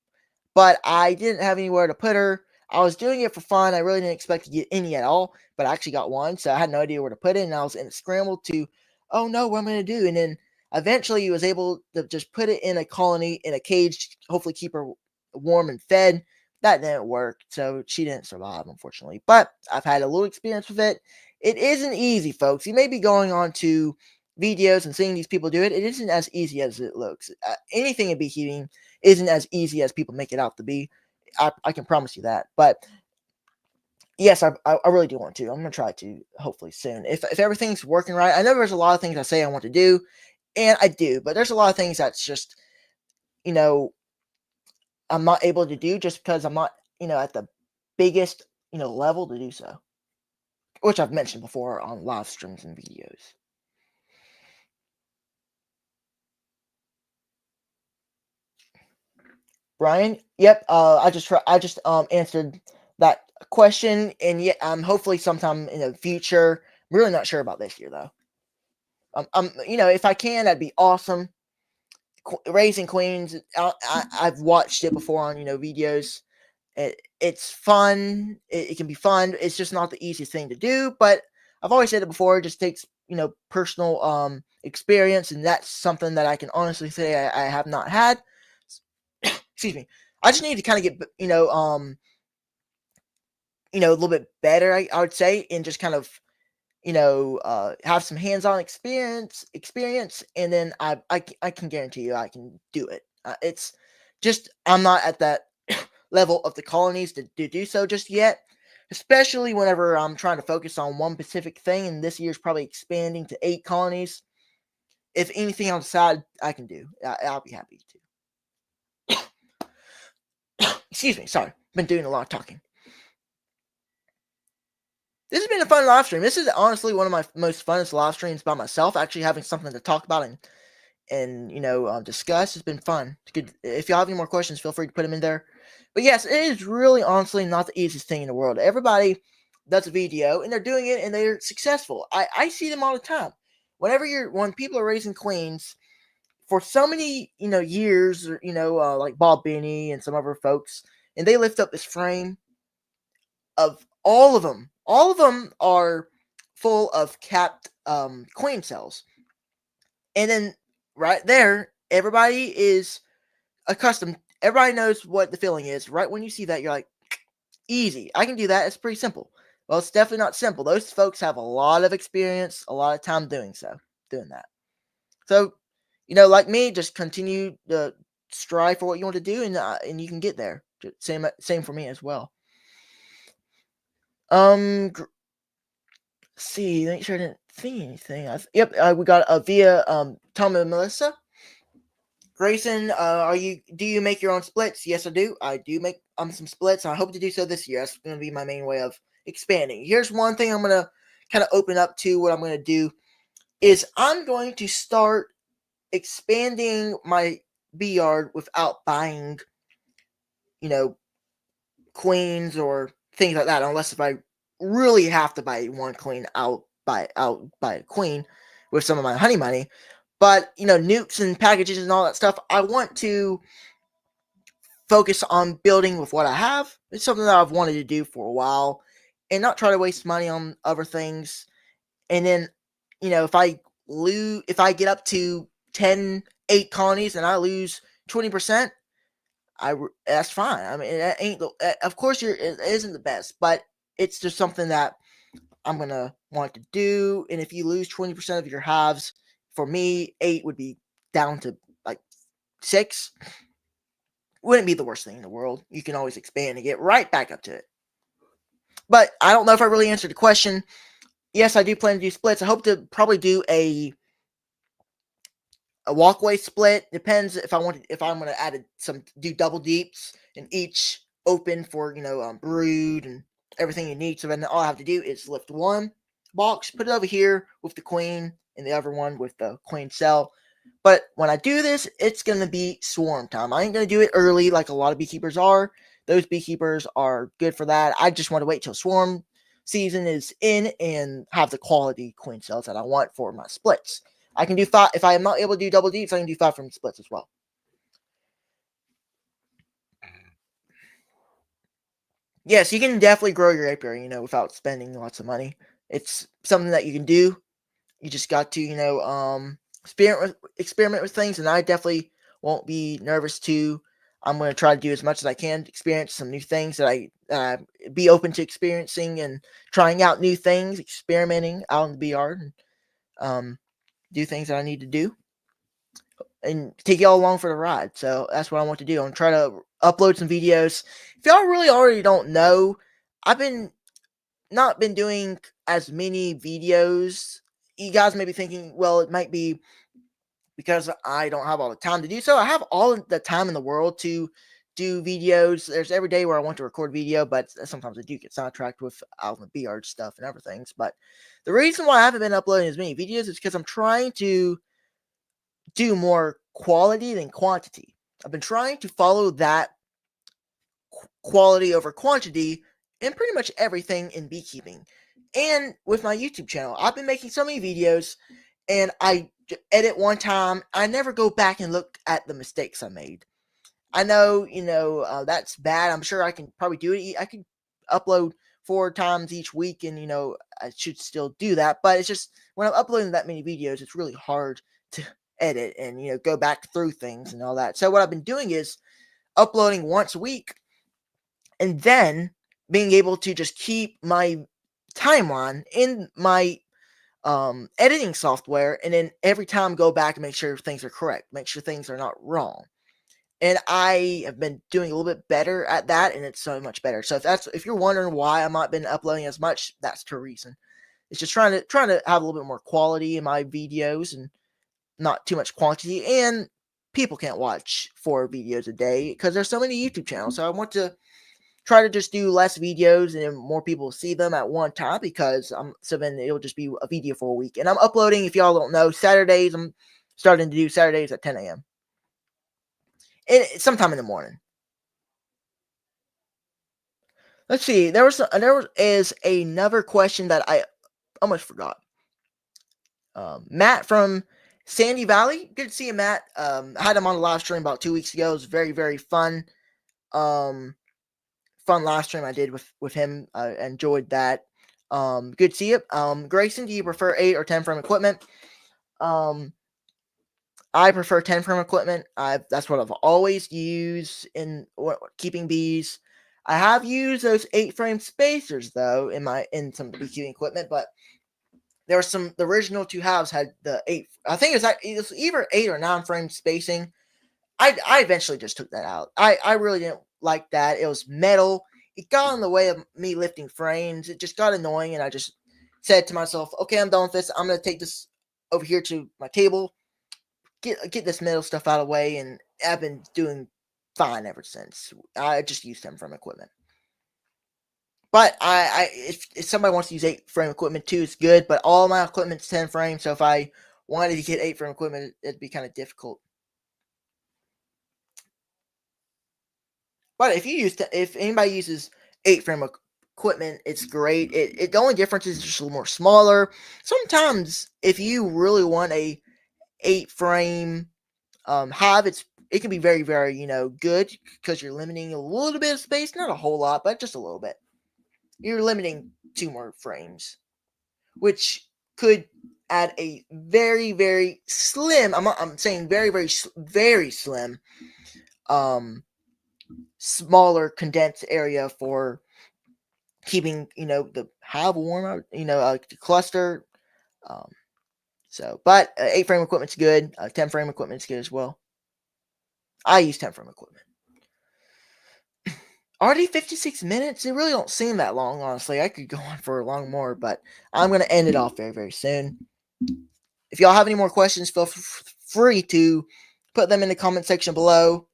But I didn't have anywhere to put her. I was doing it for fun. I really didn't expect to get any at all, but I actually got 1, so I had no idea where to put it, and I was in a scramble to, oh no, what am I going to do? And then eventually was able to just put it in a colony, in a cage, hopefully keep her warm and fed. That didn't work, so she didn't survive, unfortunately. But I've had a little experience with it. It isn't easy, folks. You may be going on to videos and seeing these people do it. It isn't as easy as it looks. Anything in beekeeping isn't as easy as people make it out to be. I can promise you that. But yes, I really do want to. I'm gonna try to hopefully soon. If everything's working right. I know there's a lot of things I say I want to do, and I do, but there's a lot of things that's just, you know I'm not able to do just because I'm not, at the biggest, level to do so, which I've mentioned before on live streams and videos. Brian, yep. I just answered that question, and yeah, hopefully sometime in the future. I'm really not sure about this year though. If I can, that'd be awesome. Raising queens, I've watched it before on videos. It's fun. It can be fun. It's just not the easiest thing to do, but I've always said it before. It just takes personal experience, and that's something that I can honestly say I have not had. Excuse me. I just need to kind of get a little bit better. I would say, and just kind of have some hands-on experience, and then I can guarantee you I can do it. It's just I'm not at that level of the colonies to do so just yet, especially whenever I'm trying to focus on one specific thing, and this year's probably expanding to 8 colonies. If anything on the side I can do, I'll be happy to. Excuse me, sorry, been doing a lot of talking. This has been a fun live stream. This is honestly one of my most funnest live streams by myself. Actually having something to talk about and discuss has been fun. It's good. If y'all have any more questions, feel free to put them in there. But yes, it is really honestly not the easiest thing in the world. Everybody does a video and they're doing it and they're successful. I see them all the time. When people are raising queens for so many years, or like Bob Benny and some other folks, and they lift up this frame of all of them. All of them are full of capped queen cells. And then right there, everybody is accustomed. Everybody knows what the feeling is. Right when you see that, you're like, easy. I can do that. It's pretty simple. Well, it's definitely not simple. Those folks have a lot of experience, a lot of time doing that. So, like me, just continue to strive for what you want to do, and you can get there. Same for me as well. Um, see, make sure I didn't see anything. We got via Tom and Melissa. Grayson, do you make your own splits? Yes, I do. I do make some splits. I hope to do so this year. That's going to be my main way of expanding. Here's one thing I'm going to kind of open up to. What I'm going to do is I'm going to start expanding my bee yard without buying, queens or things like that. Unless if I really have to buy one queen, I'll buy a queen with some of my honey money. But nukes and packages and all that stuff, I want to focus on building with what I have. It's something that I've wanted to do for a while, and not try to waste money on other things. And then, if I get up to 8 colonies and I lose 20%, that's fine. I mean, it ain't. Of course, it isn't the best, but it's just something that I'm gonna want to do. And if you lose 20% of your hives, for me, 8 would be down to like 6. Wouldn't be the worst thing in the world. You can always expand and get right back up to it. But I don't know if I really answered the question. Yes, I do plan to do splits. I hope to probably do a walkway split. Depends if I'm going to add do double deeps and each open for brood and everything you need. So then all I have to do is lift one box, put it over here with the queen, and the other one with the queen cell. But when I do this, it's going to be swarm time. I ain't going to do it early like a lot of beekeepers are. Those beekeepers are good for that. I just want to wait till swarm season is in and have the quality queen cells that I want for my splits. I can do 5. If I am not able to do double deeps, I can do 5 from splits as well. Yes, you can definitely grow your apiary, without spending lots of money. It's something that you can do. You just got to, experiment with things, and I definitely won't be nervous to. I'm going to try to do as much as I can to experience some new things that I be open to experiencing and trying out new things, experimenting out in the bee yard, and do things that I need to do, and take y'all along for the ride. So that's what I want to do. I'm going to try to upload some videos. If y'all really already don't know, I've not been doing as many videos. You guys may be thinking, well, it might be because I don't have all the time to do so. I have all the time in the world to do videos. There's every day where I want to record video, but sometimes I do get sidetracked with out in the bee yard stuff and everything. But the reason why I haven't been uploading as many videos is because I'm trying to do more quality than quantity. I've been trying to follow that quality over quantity in pretty much everything in beekeeping. And with my YouTube channel, I've been making so many videos, and I edit one time. I never go back and look at the mistakes I made. I know, that's bad. I'm sure I can probably do it. I can upload 4 times each week, and I should still do that. But it's just when I'm uploading that many videos, it's really hard to edit and go back through things and all that. So what I've been doing is uploading once a week, and then being able to just keep my timeline in my editing software, and then every time go back and make sure things are correct, make sure things are not wrong. And I have been doing a little bit better at that, and it's so much better. So if you're wondering why I've not been uploading as much, that's the reason. It's just trying to have a little bit more quality in my videos and not too much quantity. And people can't watch 4 videos a day because there's so many YouTube channels. So I want to try to just do less videos and more people see them at one time, because so then it'll just be a video for a week. And I'm uploading, if y'all don't know, Saturdays. I'm starting to do Saturdays at 10 a.m. Sometime in the morning. Let's see. There is another question that I almost forgot. Matt from Sandy Valley. Good to see you, Matt. I had him on a live stream about 2 weeks ago. It was very, very fun. Fun live stream I did with him. I enjoyed that. Good to see you. Grayson, do you prefer 8 or 10 frame equipment? I prefer 10 frame equipment. That's what I've always used in keeping bees. I have used those 8 frame spacers though in some beekeeping equipment, but there were the original 2 halves had the 8. I think it was either 8 or 9 frame spacing. I eventually just took that out. I really didn't like that. It was metal. It got in the way of me lifting frames. It just got annoying, and I just said to myself, okay, I'm done with this. I'm going to take this over here to my table, get this metal stuff out of the way, and I've been doing fine ever since. I just use 10 frame equipment. But if somebody wants to use 8 frame equipment too, it's good. But all my equipment's 10 frame, so if I wanted to get 8 frame equipment, it'd be kind of difficult. But if anybody uses 8 frame equipment, it's great. The only difference is just a little more smaller. Sometimes if you really want a 8 frame hive, it can be very, very good because you're limiting a little bit of space, not a whole lot, but just a little bit. You're limiting 2 more frames, which could add a very, very slim. I'm saying very, very, very slim, smaller condensed area for keeping the hive warm. The cluster. But 8 frame equipment's good. 10 frame equipment's good as well. I use 10 frame equipment. Already 56 minutes? It really don't seem that long, honestly. I could go on for a long more, but I'm going to end it off very, very soon. If y'all have any more questions, feel free to put them in the comment section below.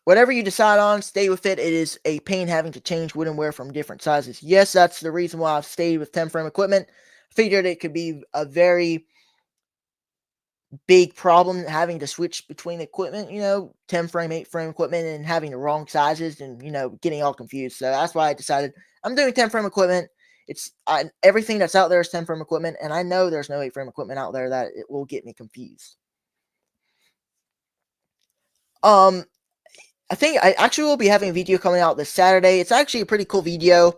Whatever you decide on, stay with it. It is a pain having to change woodenware from different sizes. Yes, that's the reason why I've stayed with 10 frame equipment. Figured it could be a very big problem having to switch between equipment, 10 frame, 8 frame equipment, and having the wrong sizes and, getting all confused. So that's why I decided I'm doing 10 frame equipment. Everything that's out there is 10 frame equipment, and I know there's no 8 frame equipment out there that it will get me confused. I think I actually will be having a video coming out this Saturday. It's actually a pretty cool video.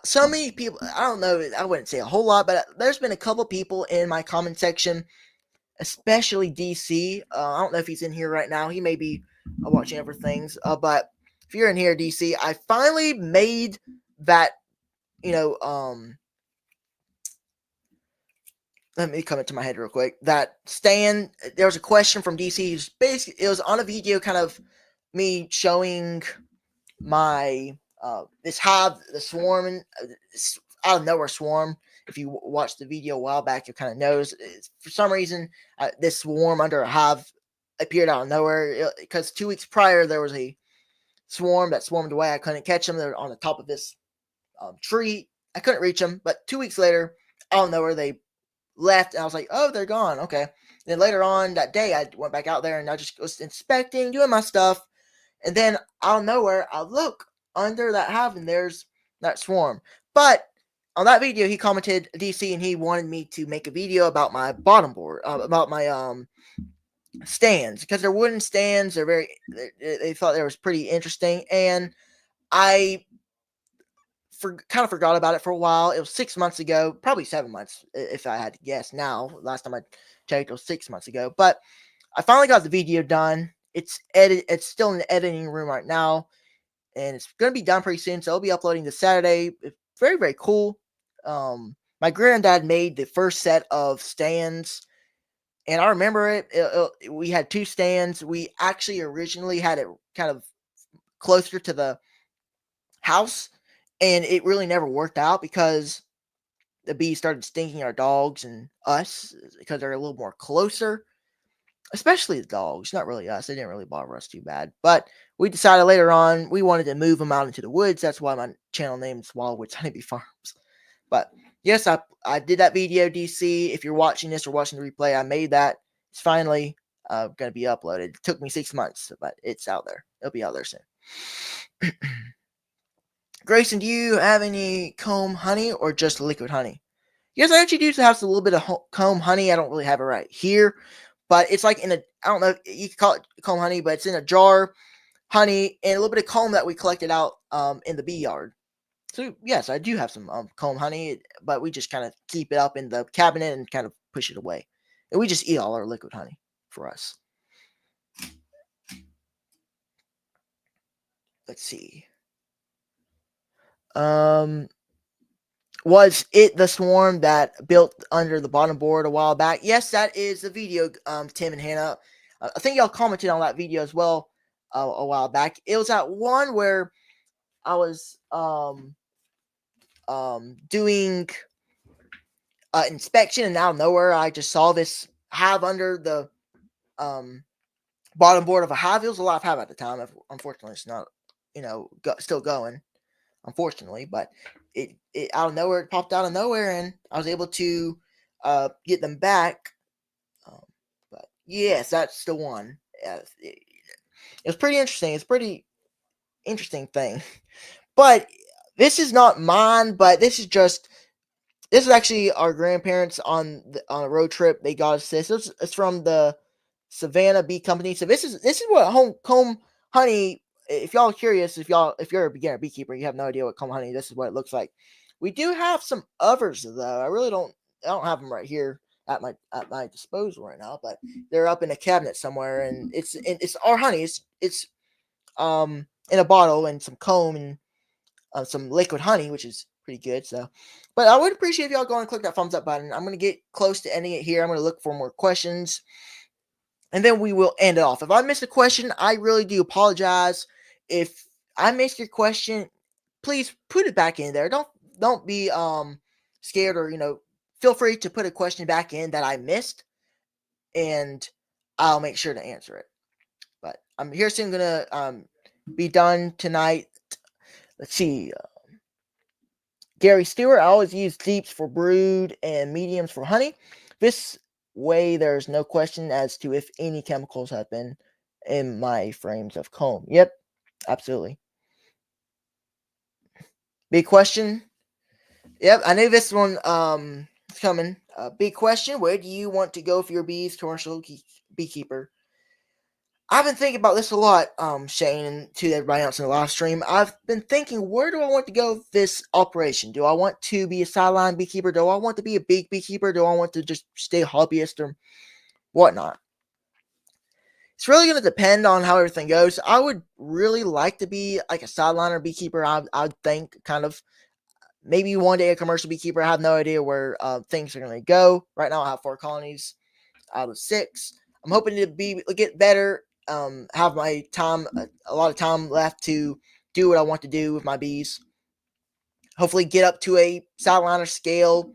So many people, I don't know, I wouldn't say a whole lot, but there's been a couple people in my comment section, especially DC. I don't know if he's in here right now. He may be watching other things. But if you're in here, DC, I finally made that, let me come into my head real quick. That stand, there was a question from DC. Basically, it was on a video kind of me showing my, this hive, the swarm, out of nowhere swarm. If you watched the video a while back, you kind of knows. For some reason, this swarm under a hive appeared out of nowhere. Because 2 weeks prior, there was a swarm that swarmed away. I couldn't catch them. They were on the top of this tree. I couldn't reach them. But 2 weeks later, out of nowhere, they left. And I was like, oh, they're gone. Okay. And then later on that day, I went back out there and I just was inspecting, doing my stuff. And then out of nowhere, I look under that hive and there's that swarm. But on that video, he commented DC and he wanted me to make a video about my bottom board, about my stands, because they're wooden stands. They thought they was pretty interesting, and I kind of forgot about it for a while. It was 6 months ago, probably 7 months if I had to guess. Now, last time I checked, it was 6 months ago. But I finally got the video done. It's still in the editing room right now, and it's going to be done pretty soon. So I'll be uploading this Saturday. It's very, very cool. My granddad made the first set of stands, and I remember it. We had 2 stands. We actually originally had it kind of closer to the house, and it really never worked out because the bees started stinking our dogs and us because they're a little more closer. Especially the dogs, not really us. They didn't really bother us too bad. But we decided later on we wanted to move them out into the woods. That's why my channel name is Wildwoods Honeybee Farms. But yes, I did that video, DC. If you're watching this or watching the replay, I made that. It's finally going to be uploaded. It took me 6 months, but it's out there. It'll be out there soon. Grayson, do you have any comb honey or just liquid honey? Yes, I actually do have a little bit of comb honey. I don't really have it right here. But it's like I don't know, you could call it comb honey, but it's in a jar, honey, and a little bit of comb that we collected out in the bee yard. So, yes, I do have some comb honey, but we just kind of keep it up in the cabinet and kind of push it away. And we just eat all our liquid honey for us. Let's see. Was it the swarm that built under the bottom board a while back? Yes, that is the video, Tim and Hannah. I think y'all commented on that video as well. a while back. It was at one where I was doing inspection, and out of nowhere I just saw this hive under the um bottom board of a hive. It was a live hive at the time. Unfortunately, it's not, still going. Unfortunately, but it out of nowhere, it popped out of nowhere, and I was able to get them back. Um, but yes, that's the one. It was pretty interesting. It's a pretty interesting thing. But this is not mine. But this is actually our grandparents on a road trip. They got us this. It's from the Savannah Bee Company. So this is what comb honey. If y'all are curious, if you're a beginner beekeeper, you have no idea what comb honey. This is what it looks like. We do have some others though. I don't have them right here at my disposal right now, but they're up in a cabinet somewhere, and it's our honey. It's in a bottle, and some comb, and some liquid honey, which is pretty good. So, but I would appreciate if y'all go and click that thumbs up button. I'm gonna get close to ending it here. I'm gonna look for more questions, and then we will end it off. If I missed a question, I really do apologize. If I missed your question, please put it back in there. Don't be scared, or feel free to put a question back in that I missed, and I'll make sure to answer it. But I'm here soon gonna be done tonight. Let's see. Gary Stewart, I always use deeps for brood and mediums for honey. This way, there's no question as to if any chemicals have been in my frames of comb. Yep, absolutely. Big question. Yep, I knew this one is coming. Big question. Where do you want to go for your bees, commercial beekeeper? I've been thinking about this a lot, Shane, and to everybody else in the live stream. I've been thinking, where do I want to go with this operation? Do I want to be a sideline beekeeper? Do I want to be a big beekeeper? Do I want to just stay a hobbyist or whatnot? It's really going to depend on how everything goes. I would really like to be like a sideliner beekeeper. I'd think kind of maybe one day a commercial beekeeper. I have no idea where things are going to go. Right now, I have 4 colonies out of 6. I'm hoping to get better. Have my time, a lot of time left to do what I want to do with my bees. Hopefully, get up to a sideliner scale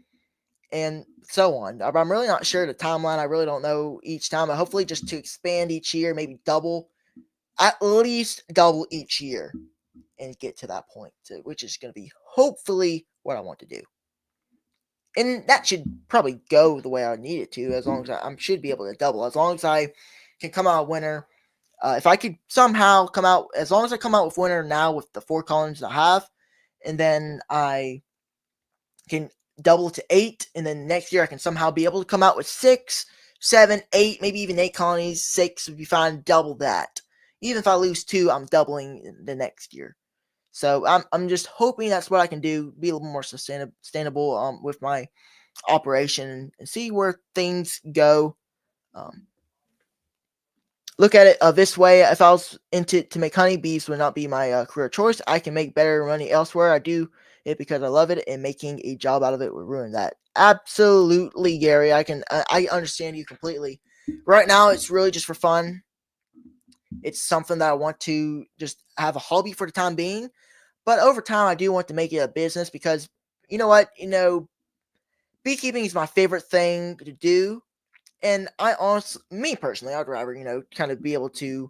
and so on. I'm really not sure the timeline. I really don't know each time, but hopefully, just to expand each year, maybe double, at least double each year, and get to that point, which is going to be hopefully what I want to do. And that should probably go the way I need it to, as long as I should be able to double. As long as I can come out winter. If I could somehow come out, as long as I come out with winter now with the 4 colonies I have, and then I can double it to 8, and then next year I can somehow be able to come out with 6, 7, 8, maybe even 8 colonies. 6 would be fine. Double that. Even if I lose 2, I'm doubling the next year. So I'm just hoping that's what I can do. Be a little more sustainable with my operation, and see where things go. Look at it this way: if I was into to make honey, bees would not be my career choice. I can make better money elsewhere. I do it because I love it, and making a job out of it would ruin that. Absolutely, Gary. I understand you completely. Right now, it's really just for fun. It's something that I want to just have a hobby for the time being. But over time, I do want to make it a business, because you know what? Beekeeping is my favorite thing to do. And I honestly, me personally, I'd rather, kind of be able to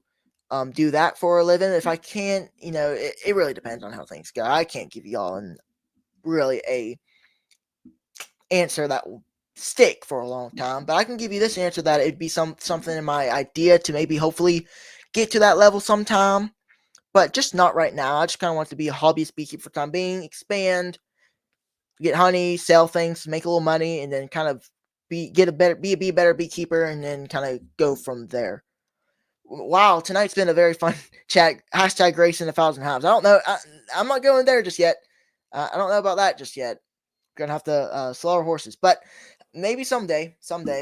do that for a living. If I can't, it really depends on how things go. I can't give y'all really a answer that will stick for a long time, but I can give you this answer that it'd be something in my idea to maybe hopefully get to that level sometime, but just not right now. I just kind of want to be a hobbyist beekeeper for the time being, expand, get honey, sell things, make a little money, and then kind of be a better beekeeper, and then kind of go from there. Wow, tonight's been a very fun chat. Hashtag Grace in 1,000 hives. I don't know. I'm not going there just yet. I don't know about that just yet. Gonna have to slow our horses, but maybe someday,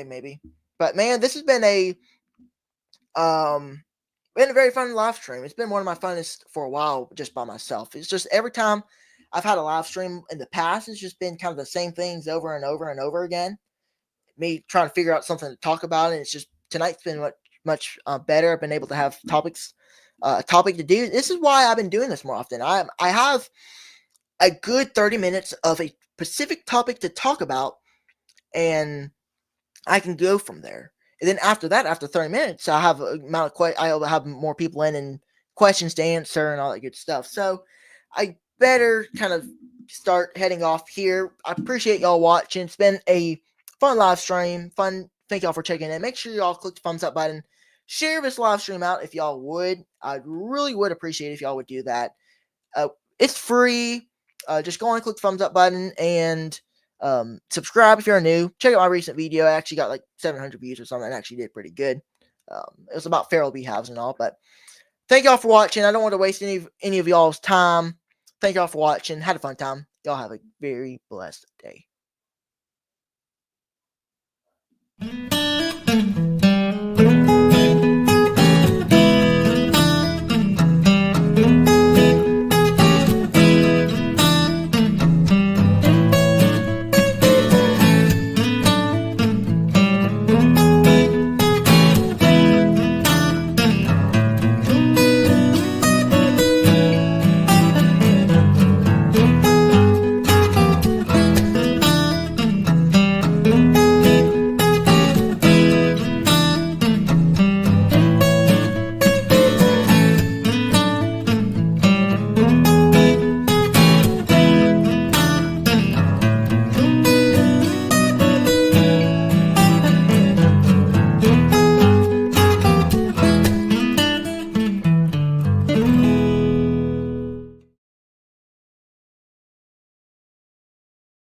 maybe. But man, this has been a very fun live stream. It's been one of my funnest for a while, just by myself. It's just every time I've had a live stream in the past, it's just been kind of the same things over and over and over again. Me trying to figure out something to talk about, and it's just tonight's been much better. I've been able to have topics a topic to do. This is why I've been doing this more often. I have a good 30 minutes of a specific topic to talk about, and I can go from there. And then after that, after 30 minutes, I have a amount of I'll have more people in and questions to answer and all that good stuff. So I better kind of start heading off here. I appreciate y'all watching. It's been a fun live stream. Fun. Thank y'all for checking in. Make sure y'all click the thumbs up button. Share this live stream out if y'all would. I really would appreciate if y'all would do that. It's free. Just go on and click the thumbs up button and subscribe if you're new. Check out my recent video. I actually got like 700 views or something. I actually did pretty good. It was about feral beehives and all. But thank y'all for watching. I don't want to waste any of y'all's time. Thank y'all for watching. Had a fun time. Y'all have a very blessed day.